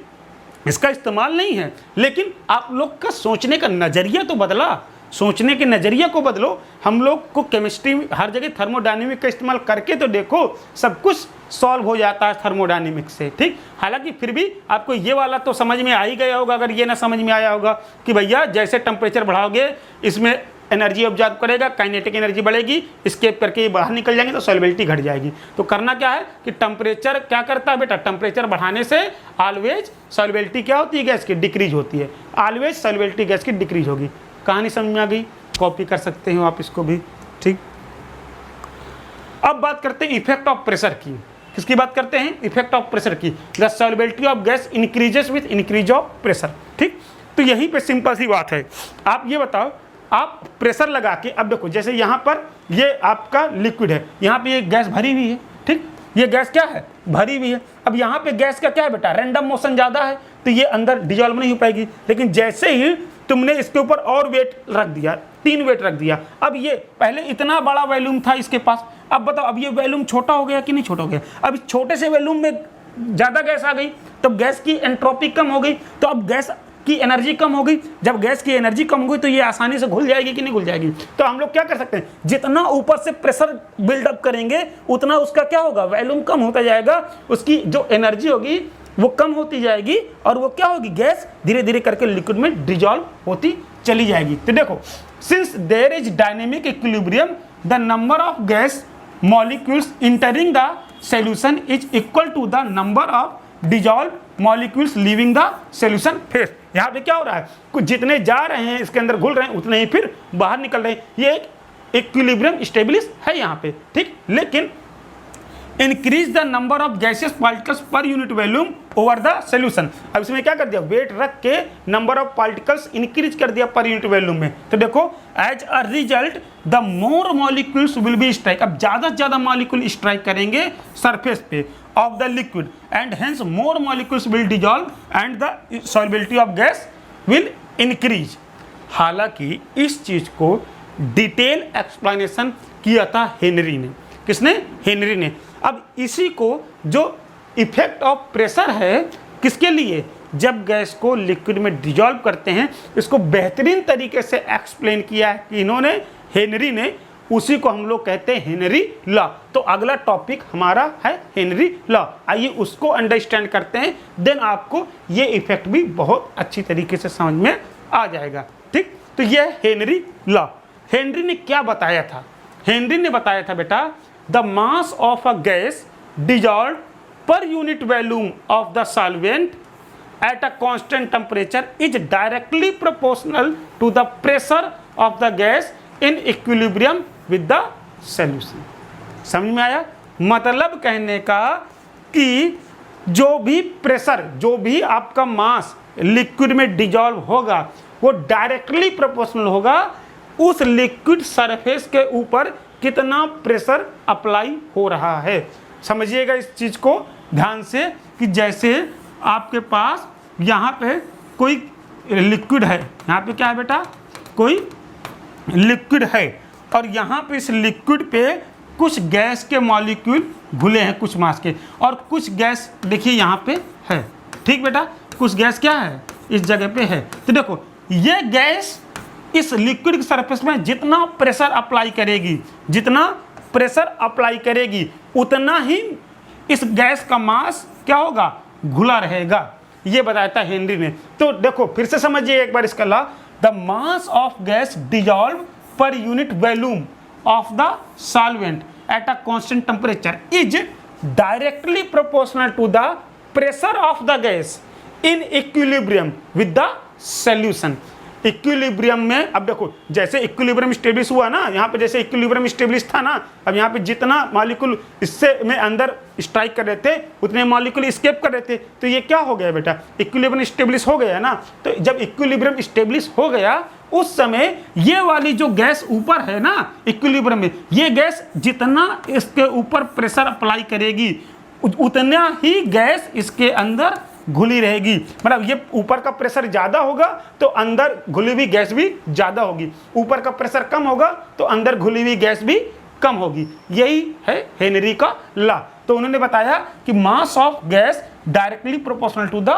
A: इसका इस्तेमाल नहीं है, लेकिन आप लोग का सोचने का नजरिया तो बदला। सोचने के नज़रिए को बदलो। हम लोग को केमिस्ट्री हर जगह थर्मोडायनेमिक का इस्तेमाल करके तो देखो, सब कुछ सॉल्व हो जाता है थर्मोडायनेमिक से, ठीक। हालांकि फिर भी आपको ये वाला तो समझ में आ ही गया होगा। अगर ये ना समझ में आया होगा कि भैया जैसे टेम्परेचर बढ़ाओगे इसमें एनर्जी ऑब्जॉर्व करेगा, काइनेटिक एनर्जी बढ़ेगी, स्केप करके बाहर निकल जाएंगे तो सॉल्युबिलिटी घट जाएगी। तो करना क्या है कि टेम्परेचर क्या करता है बेटा, टेम्परेचर बढ़ाने से ऑलवेज सॉल्युबिलिटी क्या होती है गैस की, डिक्रीज होती है। ऑलवेज सॉल्युबिलिटी गैस की डिक्रीज होगी। कहानी समझ में आ गई, कॉपी कर सकते हो आप इसको भी, ठीक। अब बात करते हैं इफेक्ट ऑफ प्रेशर की। किसकी बात करते हैं, इफेक्ट ऑफ प्रेशर की। The solubility of gas increases with increase of pressure, ठीक। तो यहीं पे सिंपल सी बात है। आप ये बताओ, आप प्रेशर लगा के, अब देखो जैसे यहाँ पर ये आपका लिक्विड है, यहाँ पे ये गैस भरी हुई है, ठीक। ये गैस क्या है, भरी हुई है। अब यहाँ पे गैस का क्या है बेटा, रैंडम मोशन ज़्यादा है तो ये अंदर डिजॉल्व नहीं हो पाएगी। लेकिन जैसे ही तुमने इसके ऊपर और वेट रख दिया, 3 वेट रख दिया, अब ये पहले इतना बड़ा वॉल्यूम था इसके पास, अब बताओ अब ये वॉल्यूम छोटा हो गया कि नहीं छोटा हो गया। अब इस छोटे से वॉल्यूम में ज़्यादा गैस आ गई, तब गैस की एंट्रोपी कम हो गई, तो अब गैस की एनर्जी कम हो गई। जब गैस की एनर्जी कम हो गई तो ये आसानी से घुल जाएगी कि नहीं घुल जाएगी। तो हम लोग क्या कर सकते हैं, जितना ऊपर से प्रेशर बिल्डअप करेंगे उतना उसका क्या होगा, वॉल्यूम कम होता जाएगा, उसकी जो एनर्जी होगी वो कम होती जाएगी और वो क्या होगी, गैस धीरे धीरे करके लिक्विड में डिजॉल्व होती चली जाएगी। तो देखो, since there is dynamic equilibrium the number of gas molecules entering the solution is equal to the number of dissolve molecules leaving the solution phase. यहाँ पे क्या हो रहा है, कुछ जितने जा रहे हैं इसके अंदर घुल रहे हैं उतने ही फिर बाहर निकल रहे हैं। ये एक इक्विलिब्रियम स्टेबिलिश है यहाँ पे, ठीक। लेकिन increase the number of gaseous particles पर unit volume over the solution. अब इसमें क्या कर दिया, वेट रख के नंबर ऑफ पार्टिकल्स इंक्रीज कर दिया पर यूनिट वॉल्यूम में। तो देखो, as a result the more molecules will be strike. अब ज्यादा से ज्यादा मॉलिक्यूल स्ट्राइक करेंगे सरफेस पे of the liquid and hence more molecules will dissolve and the solubility of gas will increase. हालांकि इस चीज को डिटेल एक्सप्लेनेशन किया था हेनरी ने। किसने, हेनरी ने। अब इसी को जो इफेक्ट ऑफ प्रेशर है किसके लिए, जब गैस को लिक्विड में डिजॉल्व करते हैं, इसको बेहतरीन तरीके से एक्सप्लेन किया है कि इन्होंने, हेनरी ने। उसी को हम लोग कहते हैं हेनरी लॉ। तो अगला टॉपिक हमारा है हेनरी लॉ। आइए उसको अंडरस्टैंड करते हैं, देन आपको ये इफेक्ट भी बहुत अच्छी तरीके से समझ में आ जाएगा, ठीक। तो ये है हेनरी लॉ। हेनरी ने क्या बताया था, हेनरी ने बताया था बेटा, the mass of a gas dissolved per unit volume of the solvent at a constant temperature is directly proportional to the pressure of the gas in equilibrium with the solution। समझ में आया, मतलब कहने का कि जो भी प्रेशर, जो भी आपका मास लिक्विड में डिजॉल्व होगा वो डायरेक्टली प्रोपोर्शनल होगा उस लिक्विड सरफेस के ऊपर कितना प्रेशर अप्लाई हो रहा है। समझिएगा इस चीज़ को ध्यान से कि जैसे आपके पास यहाँ पे कोई लिक्विड है, यहाँ पे क्या है बेटा, कोई लिक्विड है और यहाँ पे इस लिक्विड पे कुछ गैस के मॉलिक्यूल घुले हैं कुछ मास के, और कुछ गैस देखिए यहाँ पे है, ठीक बेटा, कुछ गैस क्या है इस जगह पे है। तो देखो ये गैस इस लिक्विड की सरफेस में जितना प्रेशर अप्लाई करेगी, जितना प्रेशर अप्लाई करेगी उतना ही इस गैस का मास क्या होगा, घुला रहेगा। ये बताया था हेनरी ने। तो देखो फिर से समझिए एक बार इसका law, the mass of gas dissolve per unit volume of the solvent at a constant temperature is directly proportional to the pressure of the gas in equilibrium with the solution. Equilibrium में, अब देखो जैसे equilibrium establish हुआ ना, यहाँ पे जैसे equilibrium establish था ना, अब यहाँ पे जितना मॉलिक्यूल इससे में अंदर स्ट्राइक कर रहे थे उतने मॉलिक्यूल एस्केप कर रहे थे। तो ये क्या हो गया बेटा, इक्विलिब्रियम स्टेब्लिश हो गया ना। तो जब इक्विलिब्रियम स्टेब्लिश हो गया उस समय ये वाली जो गैस ऊपर है ना इक्विलिब्रियम में, ये गैस जितना इसके ऊपर प्रेशर अप्लाई करेगी उतना ही गैस इसके अंदर घुली रहेगी। मतलब ये ऊपर का प्रेशर ज़्यादा होगा तो अंदर घुली हुई गैस भी ज़्यादा होगी, ऊपर का प्रेशर कम होगा तो अंदर घुली हुई गैस भी कम होगी। यही है हेनरी का लॉ। तो उन्होंने बताया कि mass of gas directly proportional to the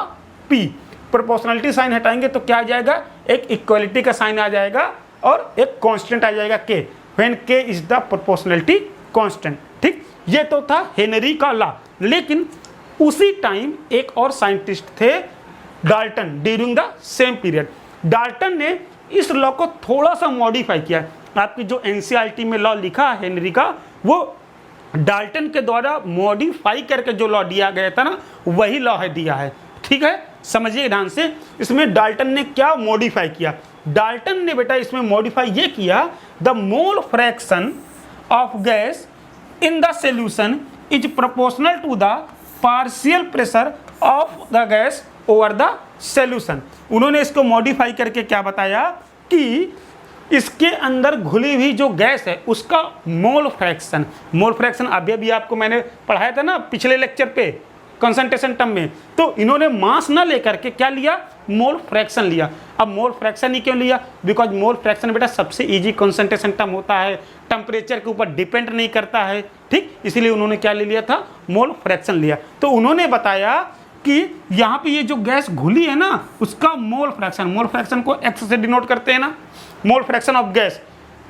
A: P. Proportionality sign हटाएंगे तो क्या आ जाएगा, एक इक्वलिटी का साइन आ जाएगा और एक कांस्टेंट आ जाएगा के, व्हेन के इज द प्रोपोर्शनैलिटी कांस्टेंट। ठीक, ये तो था हेनरी का लॉ। लेकिन उसी टाइम एक और साइंटिस्ट थे, Dalton, during the same period. Dalton ने इस लॉ को थोड़ा सा मॉडिफाई किया। आपकी जो एनसीईआरटी में लॉ लिखा है हेनरी का, वो डाल्टन के द्वारा मॉडिफाई करके जो लॉ दिया गया था ना, वही लॉ है दिया है। ठीक है, समझिए ध्यान से, इसमें डाल्टन ने क्या मॉडिफाई किया। डाल्टन ने बेटा इसमें मॉडिफाई ये किया, the mole fraction of gas in the solution is proportional to the partial pressure of the gas over the solution. उन्होंने इसको मॉडिफाई करके क्या बताया कि इसके अंदर घुली हुई जो गैस है उसका मोल फ्रैक्शन अभी भी आपको मैंने पढ़ाया था ना पिछले लेक्चर पे कंसंट्रेशन टर्म में। तो इन्होंने मास ना लेकर के क्या लिया, मोल फ्रैक्शन लिया। अब मोल फ्रैक्शन ही क्यों लिया, बिकॉज मोल फ्रैक्शन बेटा सबसे इजी कंसंट्रेशन टर्म होता है, टेम्परेचर के ऊपर डिपेंड नहीं करता है। ठीक, इसीलिए उन्होंने क्या ले लिया था, मोल फ्रैक्शन लिया। तो उन्होंने बताया कि यहाँ पे ये जो गैस घुली है ना उसका मोल फ्रैक्शन को एक्स से डिनोट करते हैं ना, मोल फ्रैक्शन ऑफ गैस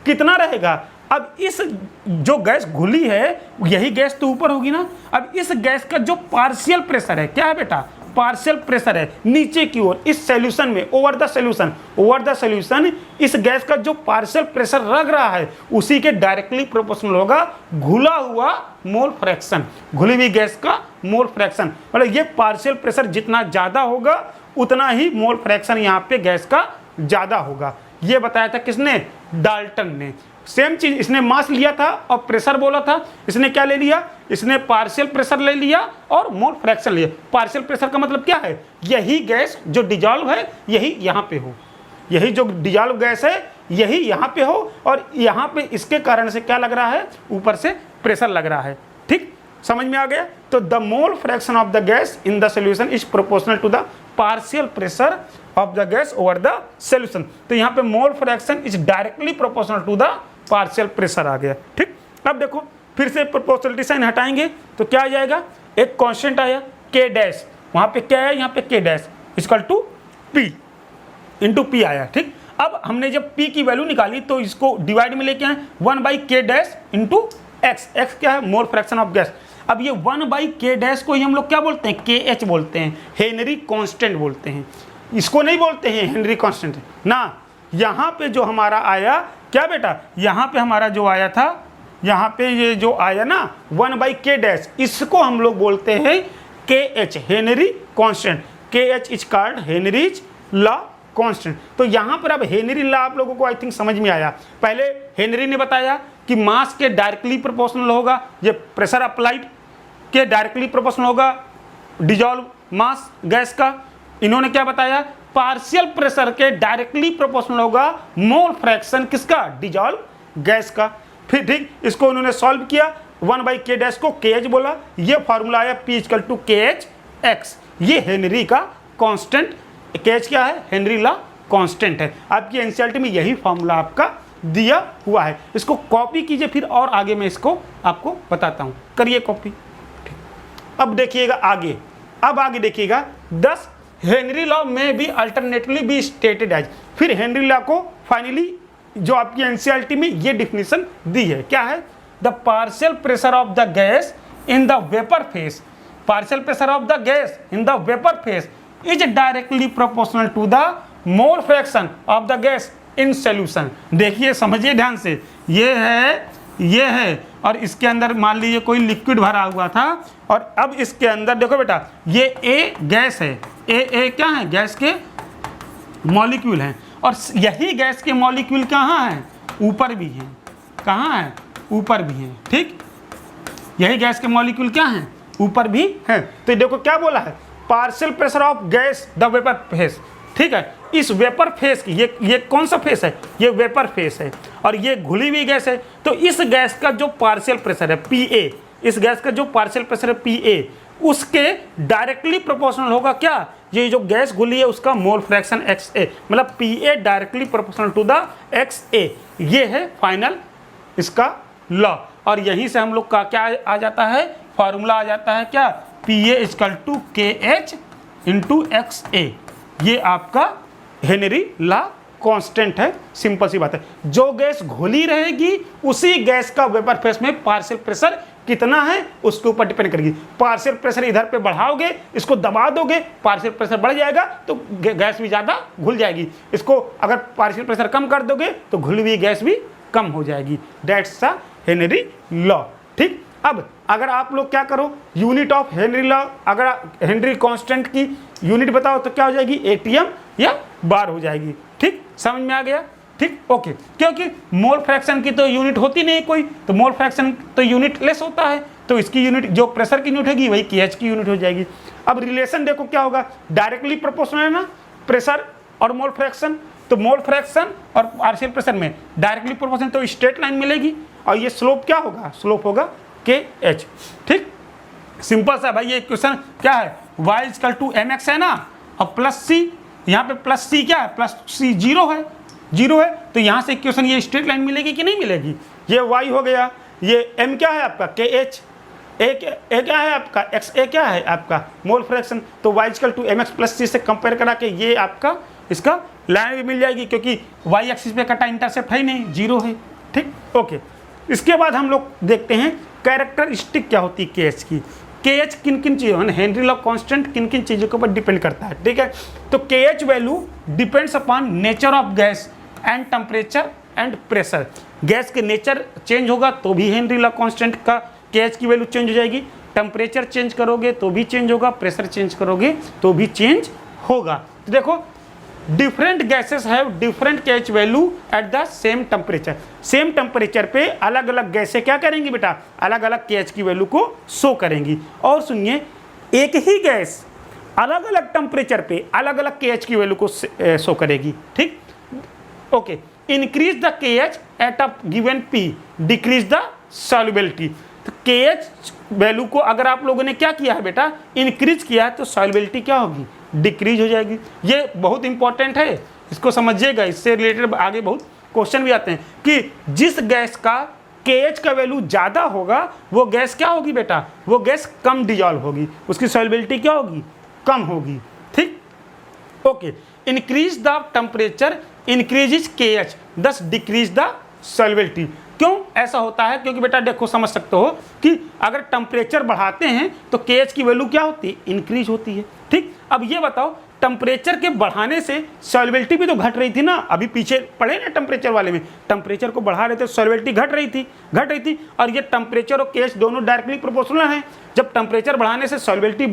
A: कितना रहेगा। अब इस जो गैस घुली है यही गैस तो ऊपर होगी ना। अब इस गैस का जो पार्शियल प्रेशर है, क्या है बेटा, पार्शियल प्रेशर है नीचे की ओर इस सॉल्यूशन में, ओवर द सॉल्यूशन इस गैस का जो पार्शियल प्रेशर लग रहा है उसी के डायरेक्टली प्रोपोर्शनल होगा घुला हुआ मोल फ्रैक्शन, घुली हुई गैस का मोल फ्रैक्शन। मतलब ये पार्शियल प्रेशर जितना ज्यादा होगा उतना ही मोल फ्रैक्शन यहाँ पे गैस का ज्यादा होगा। ये बताया था किसने, डाल्टन ने। सेम चीज, इसने मास लिया था और प्रेशर बोला था, इसने क्या ले लिया, इसने पार्शियल प्रेशर ले लिया और मोल फ्रैक्शन लिया। पार्शियल प्रेशर का मतलब क्या है, यही गैस जो डिजॉल्व है यही यहाँ पे हो, यही जो डिजॉल्व गैस है यही यहाँ पे हो, और यहाँ पे इसके कारण से क्या लग रहा है, ऊपर से प्रेशर लग रहा है। ठीक, समझ में आ गया। तो the mole fraction of the gas in the solution is proportional to the partial pressure of the gas over the solution. तो यहाँ पे mole fraction is directly proportional to the partial pressure आ गया। ठीक, अब देखो फिर से प्रोपोर्शनलिटी साइन हटाएंगे तो क्या आ जाएगा, एक कांस्टेंट आया के डैश, वहां पे क्या है, यहाँ पे K dash equal to P into P आया। ठीक, अब हमने जब पी की वैल्यू निकाली तो इसको डिवाइड में लेके आए 1/k इंटू एक्स। एक्स क्या है, मोल फ्रैक्शन ऑफ गैस। अब ये 1/k को ही हम लोग क्या बोलते हैं, KH बोलते हैं, हेनरी कांस्टेंट बोलते हैं। इसको नहीं बोलते हैं हेनरी कांस्टेंट ना। यहाँ पे जो हमारा आया क्या बेटा, यहाँ पे हमारा जो आया था, यहाँ पे ये जो आया ना 1/k, इसको हम लोग बोलते हैं KH, Henry constant. KH is called Henry's law constant. तो यहाँ पर अब हेनरी लॉ आप लोगों को आई थिंक समझ में आया। पहले हेनरी ने बताया कि मास के डायरेक्टली प्रोपोर्शनल होगा, ये प्रेशर अप्लाइड के डायरेक्टली प्रोपोर्शनल होगा डिजॉल्व मास गैस का। इन्होंने क्या बताया, पार्शियल प्रेशर के डायरेक्टली प्रोपोर्शनल होगा मोल फ्रैक्शन किसका, डिजॉल्व गैस का। फिर ठीक, इसको उन्होंने सॉल्व किया, 1/k को KH बोला, ये फार्मूला आया P = KHX। ये हेनरी का कांस्टेंट, KH क्या है, हेनरी लॉ कांस्टेंट है। आपकी एनसीईआरटी में यही फार्मूला आपका दिया हुआ है। इसको कॉपी कीजिए, फिर और आगे मैं इसको आपको बताता हूँ, करिए कॉपी। अब देखिएगा आगे, अब आगे देखिएगा 10 हेनरी लॉ में भी अल्टरनेटली बी स्टेटेड एज। फिर हेनरी लॉ को फाइनली जो आपकी एनसीईआरटी में ये डिफिनीशन दी है, क्या है, the partial pressure of the gas in the vapour phase, partial pressure of the gas in the vapour phase is directly proportional to the mole fraction of the gas in solution. देखिए समझिए ध्यान से, ये है और इसके अंदर मान लीजिए कोई लिक्विड भरा हुआ था, और अब इसके अंदर देखो बेटा ये ए गैस है, ए क्या है, गैस के मॉलिक्यूल हैं, और यही गैस के मॉलिक्यूल कहाँ हैं, ऊपर भी हैं, कहाँ हैं, ऊपर भी हैं। ठीक, यही गैस के मॉलिक्यूल क्या हैं, ऊपर भी हैं। तो देखो क्या बोला है, partial pressure of gas the vapour phase. ठीक है, इस वेपर फेस की ये कौन सा फेस है, ये वेपर फेस है, और ये घुली हुई गैस है। तो इस गैस का जो पार्शियल प्रेशर है PA, इस गैस का जो पार्शियल प्रेशर है PA, उसके डायरेक्टली प्रोपोर्शनल होगा क्या, ये जो गैस घुली है उसका मोल फ्रैक्शन XA, मतलब PA directly proportional to the XA। ये है फाइनल इसका लॉ, और यहीं से हम लोग का क्या आ जाता है, फॉर्मूला आ जाता है क्या, PA = KH × XA। ये आपका हेनरी लॉ कांस्टेंट है, सिंपल सी बात है। जो गैस घुली रहेगी उसी गैस का वेपर फेस में पार्शियल प्रेशर कितना है उसके ऊपर डिपेंड करेगी। पार्शियल प्रेशर इधर पे बढ़ाओगे, इसको दबा दोगे, पार्शियल प्रेशर बढ़ जाएगा तो गैस भी ज़्यादा घुल जाएगी। इसको अगर पार्शियल प्रेशर कम कर दोगे तो घुली हुई गैस भी कम हो जाएगी। That's the Henry law. ठीक, अब अगर आप लोग क्या करो, यूनिट ऑफ हेनरी लॉ, अगर हेनरी कांस्टेंट की यूनिट बताओ तो क्या हो जाएगी, एटीएम या बार हो जाएगी। ठीक, समझ में आ गया। ठीक, ओके। क्योंकि मोल फ्रैक्शन की तो यूनिट होती नहीं कोई, तो मोल फ्रैक्शन तो यूनिट लेस होता है, तो इसकी यूनिट जो प्रेशर की यूनिट होगी वही KH की यूनिट हो जाएगी। अब रिलेशन देखो क्या होगा, डायरेक्टली प्रोपोर्शनल है ना प्रेशर और मोल फ्रैक्शन, तो मोल फ्रैक्शन और पार्शियल प्रेशर में डायरेक्टली प्रोपोर्शनल, तो स्ट्रेट लाइन मिलेगी और ये स्लोप क्या होगा, स्लोप होगा KH। ठीक, सिंपल सा भाई। ये क्वेश्चन क्या है, y = mx है ना, और प्लस c, यहाँ पे प्लस c क्या है, प्लस c 0 है, 0 है, तो यहाँ से इक्वेशन ये स्ट्रेट लाइन मिलेगी कि नहीं मिलेगी। ये y हो गया, ये m क्या है आपका KH, a क्या है आपका XA क्या है आपका मोल फ्रैक्शन, तो y = mx + c से कंपेयर करा के ये आपका इसका लाइन भी मिल जाएगी, क्योंकि y एक्सिस पे कटा इंटरसेप्ट है नहीं, 0 है। ठीक, ओके। इसके बाद हम लोग देखते हैं कैरेक्टरिस्टिक क्या होती है KH की। KH किन किन चीज़ों, हेनरी लॉ कांस्टेंट किन किन चीज़ों के ऊपर डिपेंड करता है। ठीक है, तो KH value depends upon nature of gas and temperature and pressure. Gas के नेचर चेंज होगा तो भी हेनरी लॉ कांस्टेंट का KH की वैल्यू चेंज हो जाएगी, टेम्परेचर चेंज करोगे तो भी चेंज होगा, प्रेशर चेंज करोगे तो भी चेंज होगा। तो देखो, different gases have different KH value eight the same temperature. Same temperature पे अलग अलग गैसें क्या करेंगी बेटा, अलग अलग KH की वैल्यू को शो करेंगी। और सुनिए, एक ही गैस अलग अलग टेम्परेचर पे अलग अलग KH की वैल्यू को शो करेगी। ठीक, okay. Increase the KH eight a given P, decrease the solubility. तो KH वैल्यू को अगर आप लोगों ने क्या किया है बेटा, इंक्रीज किया है, तो सॉल्युबिलिटी क्या होगी, डिक्रीज हो जाएगी। ये बहुत इंपॉर्टेंट है, इसको समझिएगा, इससे रिलेटेड आगे बहुत क्वेश्चन भी आते हैं कि जिस गैस का KH का वैल्यू ज़्यादा होगा वो गैस क्या होगी बेटा, वो गैस कम डिजॉल्व होगी, उसकी सॉल्युबिलिटी क्या होगी, कम होगी। ठीक, okay. Increase the temperature increase KH, दस डिक्रीज द सॉल्युबिलिटी। क्यों ऐसा होता है, क्योंकि बेटा देखो समझ सकते हो कि अगर टेम्परेचर बढ़ाते हैं तो KH की वैल्यू क्या होती है, इंक्रीज होती है। ठीक, अब ये बताओ, टेम्परेचर के बढ़ाने से सॉल्युबिलिटी भी तो घट रही थी ना, अभी पीछे पढ़े ना टेम्परेचर वाले में, टेम्परेचर को बढ़ा रहे थे सॉल्युबिलिटी घट रही थी, और ये टेम्परेचर और KH दोनों डायरेक्टली प्रोपोर्शनल हैं। जब टेम्परेचर बढ़ाने से सॉल्युबिलिटी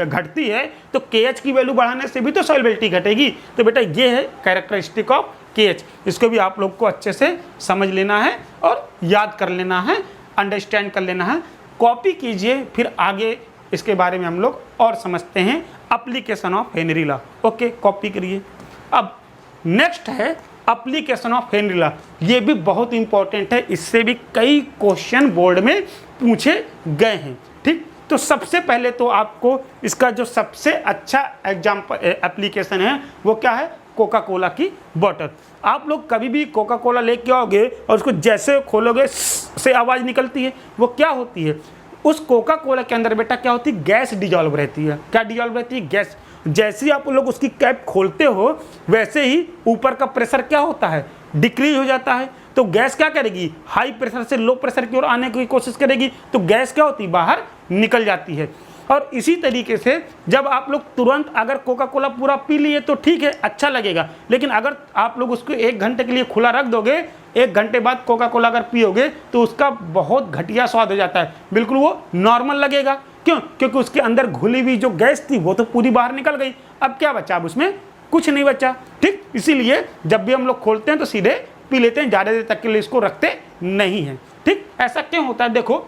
A: घटती है तो KH की वैल्यू बढ़ाने से भी तो सॉल्युबिलिटी घटेगी। तो बेटा ये है कैरेक्टरिस्टिक ऑफ KH, इसको भी आप लोग को अच्छे से समझ लेना है और याद कर लेना है, अंडरस्टैंड कर लेना है। कॉपी कीजिए, फिर आगे इसके बारे में हम लोग और समझते हैं, application of Henry law. Okay, copy करिए। अब नेक्स्ट है एप्लीकेशन ऑफ हेनरी लॉ। ये भी बहुत इंपॉर्टेंट है, इससे भी कई क्वेश्चन बोर्ड में पूछे गए हैं। ठीक, तो सबसे पहले तो आपको इसका जो सबसे अच्छा एग्जाम्पल एप्लीकेशन है वो क्या है, कोका कोला की बॉटल। आप लोग कभी भी कोका कोला लेके आओगे और उसको जैसे खोलोगे से आवाज़ निकलती है, वो क्या होती है, उस कोका कोला के अंदर बेटा क्या होती है, गैस डिजॉल्व रहती है। क्या डिजॉल्व रहती है, गैस। जैसे ही आप लोग उसकी कैप खोलते हो वैसे ही ऊपर का प्रेशर क्या होता है, डिक्रीज हो जाता है। तो गैस क्या करेगी, हाई प्रेशर से लो प्रेशर की ओर आने की कोशिश करेगी, तो गैस क्या होती है, बाहर निकल जाती है। और इसी तरीके से जब आप लोग तुरंत अगर कोका कोला पूरा पी लिए तो ठीक है, अच्छा लगेगा, लेकिन अगर आप लोग उसको 1 घंटे के लिए खुला रख दोगे, 1 घंटे बाद कोका कोला अगर पियोगे तो उसका बहुत घटिया स्वाद हो जाता है, बिल्कुल वो नॉर्मल लगेगा। क्यों, क्योंकि उसके अंदर घुली हुई जो गैस थी वो तो पूरी बाहर निकल गई, अब क्या बचा, अब उसमें कुछ नहीं बचा। ठीक, इसीलिए जब भी हम लोग खोलते हैं तो सीधे पी लेते हैं, ज़्यादा देर तक के लिए इसको रखते नहीं हैं। ठीक, ऐसा क्यों होता है, देखो,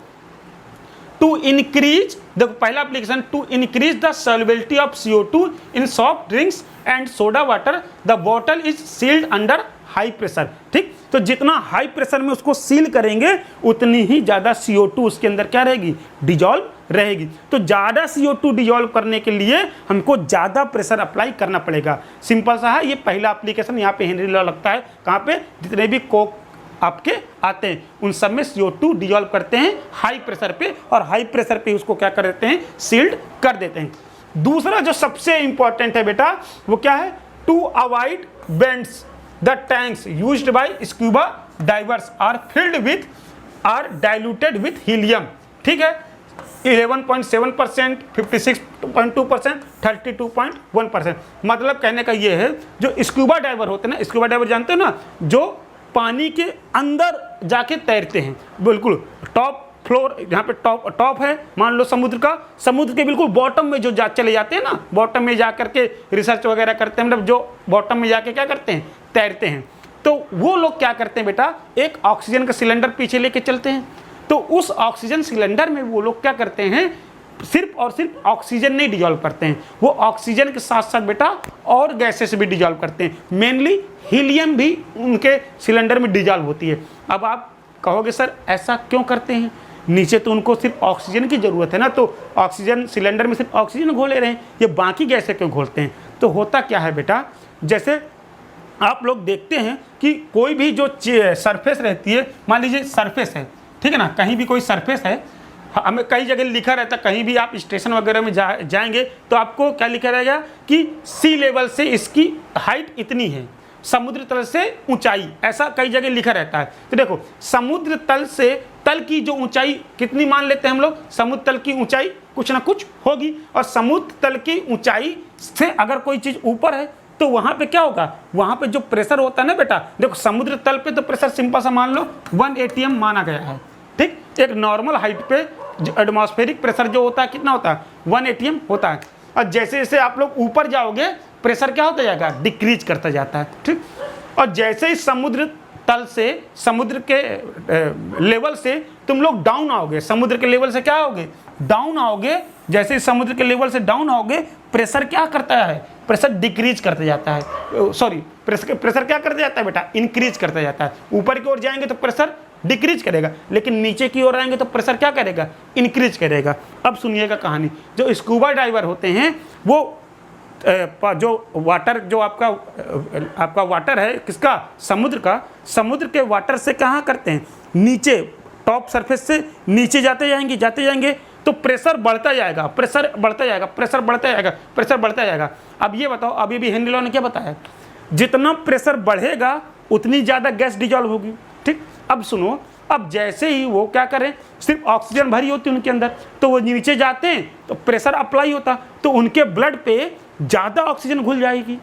A: टू इंक्रीज, देखो पहला application, to increase the solubility of CO2 in soft drinks and soda water the bottle is sealed under high pressure. ठीक, तो जितना हाई प्रेशर में उसको सील करेंगे उतनी ही ज़्यादा CO2 उसके अंदर क्या रहेगी, डिजॉल्व रहेगी। तो ज़्यादा CO2 डिजॉल्व करने के लिए हमको ज़्यादा प्रेशर अप्लाई करना पड़ेगा। सिंपल सा है, ये पहला एप्लीकेशन यहाँ पे हेनरी लॉ लगता है। कहाँ पे, जितने भी कोक आपके आते हैं उन सब में CO2 डिजॉल्व करते हैं हाई प्रेशर पे, और हाई प्रेशर पे उसको क्या कर देते हैं, सील्ड कर देते हैं। दूसरा जो सबसे इंपॉर्टेंट है बेटा वो क्या है, to avoid bends the tanks used by scuba divers are filled with air diluted with helium. ठीक है, 11.7%, 56.2%, 32.1%। मतलब कहने का ये है, जो स्कूबा डाइवर होते हैं ना, स्कूबा डाइवर जानते हो ना, जो पानी के अंदर जाके तैरते हैं, बिल्कुल टॉप फ्लोर, यहाँ पे टॉप है मान लो समुद्र का, समुद्र के बिल्कुल बॉटम में जो चले जाते हैं ना, बॉटम में जा करके रिसर्च वगैरह करते हैं, मतलब जो बॉटम में जाके क्या करते हैं, तैरते हैं। तो वो लोग क्या करते हैं बेटा, एक ऑक्सीजन का सिलेंडर पीछे लेके चलते हैं। तो उस ऑक्सीजन सिलेंडर में वो लोग क्या करते हैं, सिर्फ और सिर्फ ऑक्सीजन नहीं डिजॉल्व करते हैं, वो ऑक्सीजन के साथ साथ बेटा और गैसेस भी डिजॉल्व करते हैं, मेनली हीलियम भी उनके सिलेंडर में डिजॉल्व होती है। अब आप कहोगे सर ऐसा क्यों करते हैं, नीचे तो उनको सिर्फ ऑक्सीजन की ज़रूरत है ना, तो ऑक्सीजन सिलेंडर में सिर्फ ऑक्सीजन घोले रहे हैं, ये बाकी गैसें क्यों घोलते हैं। तो होता क्या है बेटा, जैसे आप लोग देखते हैं कि कोई भी जो सरफेस रहती है, मान लीजिए सरफेस है, ठीक है ना, कहीं भी कोई सरफेस है, हमें कई जगह लिखा रहता है, कहीं भी आप स्टेशन वगैरह में जाएंगे तो आपको क्या लिखा रहेगा कि सी लेवल से इसकी हाइट इतनी है, समुद्र तल से ऊंचाई, ऐसा कई जगह लिखा रहता है। तो देखो समुद्र तल से तल की जो ऊंचाई कितनी मान लेते हैं हम लोग, समुद्र तल की ऊंचाई कुछ ना कुछ होगी, और समुद्र तल की ऊंचाई से अगर कोई चीज़ ऊपर है तो वहाँ पे क्या होगा, वहाँ पे जो प्रेशर होता है ना बेटा, देखो समुद्र तल पे तो प्रेशर सिंपल सा मान लो 1 atm माना गया है। ठीक, एक नॉर्मल हाइट पे जो एटमॉस्फेरिक प्रेशर जो होता है कितना होता है, 1 atm होता है। और जैसे जैसे आप लोग ऊपर जाओगे प्रेशर क्या होता जाएगा, डिक्रीज करता जाता है। ठीक, और जैसे ही समुद्र तल से, समुद्र के लेवल से तुम लोग डाउन आओगे, समुद्र के लेवल से क्या आओगे, डाउन आओगे, जैसे ही समुद्र के लेवल से डाउन आओगे प्रेशर क्या करता है, प्रेशर डिक्रीज करते जाता है, सॉरी प्रेशर क्या करते जाता है बेटा, इंक्रीज करते जाता है। ऊपर की ओर जाएंगे तो प्रेशर डिक्रीज करेगा, लेकिन नीचे की ओर आएंगे तो प्रेशर क्या करेगा, इंक्रीज करेगा। अब सुनिएगा कहानी, जो स्कूबा डाइवर होते हैं वो जो वाटर, जो आपका वाटर है किसका, समुद्र का, समुद्र के वाटर से कहाँ करते हैं, नीचे टॉप सरफेस से नीचे जाते जाएंगे तो प्रेशर बढ़ता जाएगा, प्रेशर बढ़ता जाएगा, प्रेशर बढ़ता जाएगा, प्रेशर बढ़ता जाएगा। अब ये बताओ, अभी भी हेनरी लॉ ने क्या बताया, जितना प्रेशर बढ़ेगा उतनी ज़्यादा गैस डिजॉल्व होगी। ठीक, अब सुनो, अब जैसे ही वो क्या करें, सिर्फ ऑक्सीजन भरी होती है उनके अंदर, तो वो नीचे जाते हैं तो प्रेशर अप्लाई होता, तो उनके ब्लड पे ज़्यादा ऑक्सीजन घुल जाएगी।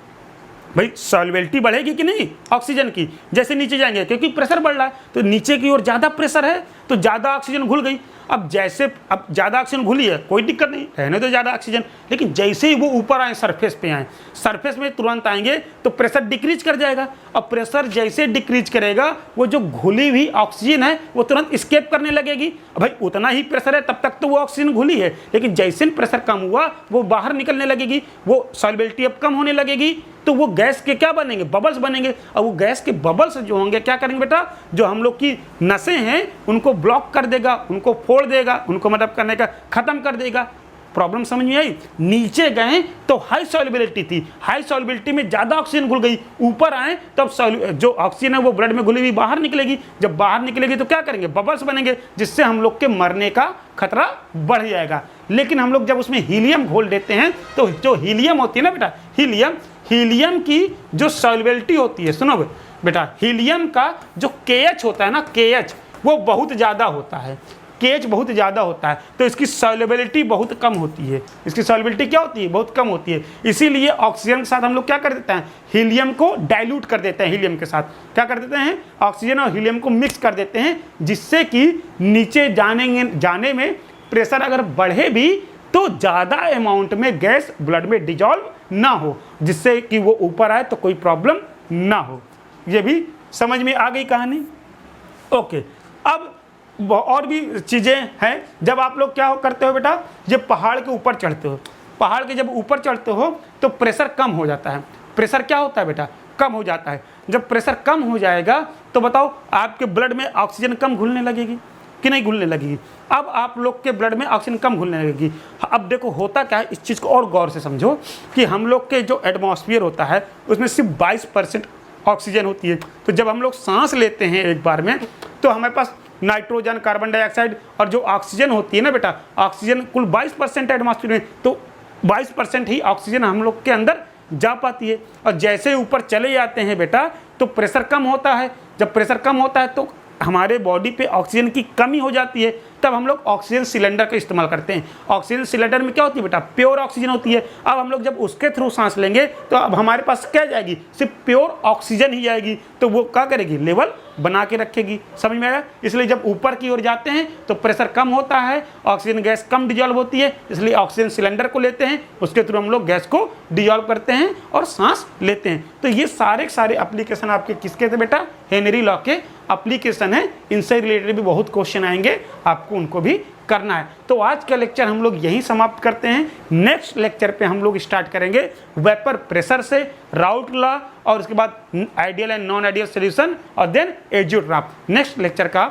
A: भाई सॉल्युबिलिटी बढ़ेगी कि नहीं ऑक्सीजन की, जैसे नीचे जाएंगे क्योंकि प्रेशर बढ़ रहा है, तो नीचे की ओर ज़्यादा प्रेशर है तो ज़्यादा ऑक्सीजन घुल गई। अब ज़्यादा ऑक्सीजन घुली है, कोई दिक्कत नहीं, रहने तो ज़्यादा ऑक्सीजन, लेकिन जैसे ही वो ऊपर आए, सरफेस पे आए, सरफेस में तुरंत आएंगे तो प्रेशर डिक्रीज कर जाएगा। और प्रेशर जैसे डिक्रीज करेगा, वो जो घुली हुई ऑक्सीजन है वो तुरंत स्केप करने लगेगी। भाई उतना ही प्रेशर है, तब तक तो वो ऑक्सीजन घुली है, लेकिन जैसे प्रेशर कम हुआ वो बाहर निकलने लगेगी, वो सॉल्युबिलिटी अब कम होने लगेगी, तो वो गैस के क्या बनेंगे, बबल्स बनेंगे। और वो गैस के बबल्स जो होंगे क्या करेंगे बेटा, जो हम लोग की नसें हैं उनको ब्लॉक कर देगा, उनको फोड़ देगा, उनको मतलब करने का खत्म कर देगा। प्रॉब्लम समझ में आई। नीचे गए तो हाई सॉल्युबिलिटी थी, हाई सॉल्युबिलिटी में ज़्यादा ऑक्सीजन घुल गई, ऊपर आए तब जो ऑक्सीजन है वो ब्लड में घुली हुई बाहर निकलेगी। जब बाहर निकलेगी तो क्या करेंगे, बबल्स बनेंगे, जिससे हम लोग के मरने का खतरा बढ़ जाएगा। लेकिन हम लोग जब उसमें हीलियम घोल देते हैं तो जो हीलियम होती है ना बेटा, हीलियम की जो सॉल्युबिलिटी होती है, सुनो बेटा, हीलियम का जो KH होता है ना, KH वो बहुत ज़्यादा होता है, KH बहुत ज़्यादा होता है, तो इसकी सॉल्युबिलिटी बहुत कम होती है। इसकी सॉल्युबिलिटी क्या होती है, बहुत कम होती है। इसीलिए ऑक्सीजन के साथ हम लोग क्या कर देते हैं, हीलियम को डाइल्यूट कर देते हैं। हीलियम के साथ क्या कर देते हैं, ऑक्सीजन और हीलियम को मिक्स कर देते हैं, जिससे कि नीचे जाने में प्रेशर अगर बढ़े भी तो ज़्यादा अमाउंट में गैस ब्लड में डिजॉल्व ना हो, जिससे कि वो ऊपर आए तो कोई प्रॉब्लम ना हो। ये भी समझ में आ गई कहानी। ओके, अब और भी चीज़ें हैं। जब आप लोग क्या करते हो बेटा, जब पहाड़ के ऊपर चढ़ते हो, पहाड़ के जब ऊपर चढ़ते हो तो प्रेशर कम हो जाता है। प्रेशर क्या होता है बेटा, कम हो जाता है। जब प्रेशर कम हो जाएगा तो बताओ आपके ब्लड में ऑक्सीजन कम घुलने लगेगी कि नहीं घुलने लगेगी। अब आप लोग के ब्लड में ऑक्सीजन कम घुलने लगेगी। अब देखो होता क्या है, इस चीज़ को और गौर से समझो कि हम लोग के जो एटमॉस्फेयर होता है उसमें सिर्फ 22% ऑक्सीजन होती है। तो जब हम लोग सांस लेते हैं एक बार में तो हमारे पास नाइट्रोजन, कार्बन डाइऑक्साइड और जो ऑक्सीजन होती है ना बेटा, ऑक्सीजन कुल 22% एटमॉस्फेयर में, तो 22% ही ऑक्सीजन हम लोग के अंदर जा पाती है। और जैसे ऊपर चले जाते हैं बेटा तो प्रेशर कम होता है। जब प्रेशर कम होता है तो हमारे बॉडी पे ऑक्सीजन की कमी हो जाती है, तब हम लोग ऑक्सीजन सिलेंडर का इस्तेमाल करते हैं। ऑक्सीजन सिलेंडर में क्या होती है बेटा, प्योर ऑक्सीजन होती है। अब हम लोग जब उसके थ्रू सांस लेंगे तो अब हमारे पास क्या जाएगी, सिर्फ प्योर ऑक्सीजन ही जाएगी। तो वो क्या करेगी, लेवल बना के रखेगी। समझ में आया? इसलिए जब ऊपर की ओर जाते हैं तो प्रेशर कम होता है, ऑक्सीजन गैस कम डिजॉल्व होती है, इसलिए ऑक्सीजन सिलेंडर को लेते हैं, उसके थ्रू हम लोग गैस को डिजॉल्व करते हैं और सांस लेते हैं। तो ये सारे एप्लीकेशन आपके किसके थे बेटा, हेनरी लॉ के एप्लीकेशन है। इनसे रिलेटेड भी बहुत क्वेश्चन आएंगे, आपको उनको भी करना है। तो आज का लेक्चर हम लोग यहीं समाप्त करते हैं। नेक्स्ट लेक्चर पे हम लोग स्टार्ट करेंगे वेपर प्रेशर से, राउट लॉ, और उसके बाद ideal and non ideal solution, और देन एजियोट्रॉप। नेक्स्ट लेक्चर का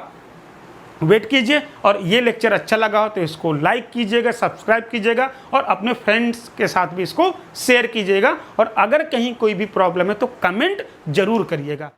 A: वेट कीजिए। और ये लेक्चर अच्छा लगा हो तो इसको लाइक कीजिएगा, सब्सक्राइब कीजिएगा, और अपने फ्रेंड्स के साथ भी इसको शेयर कीजिएगा। और अगर कहीं कोई भी प्रॉब्लम है तो कमेंट जरूर करिएगा।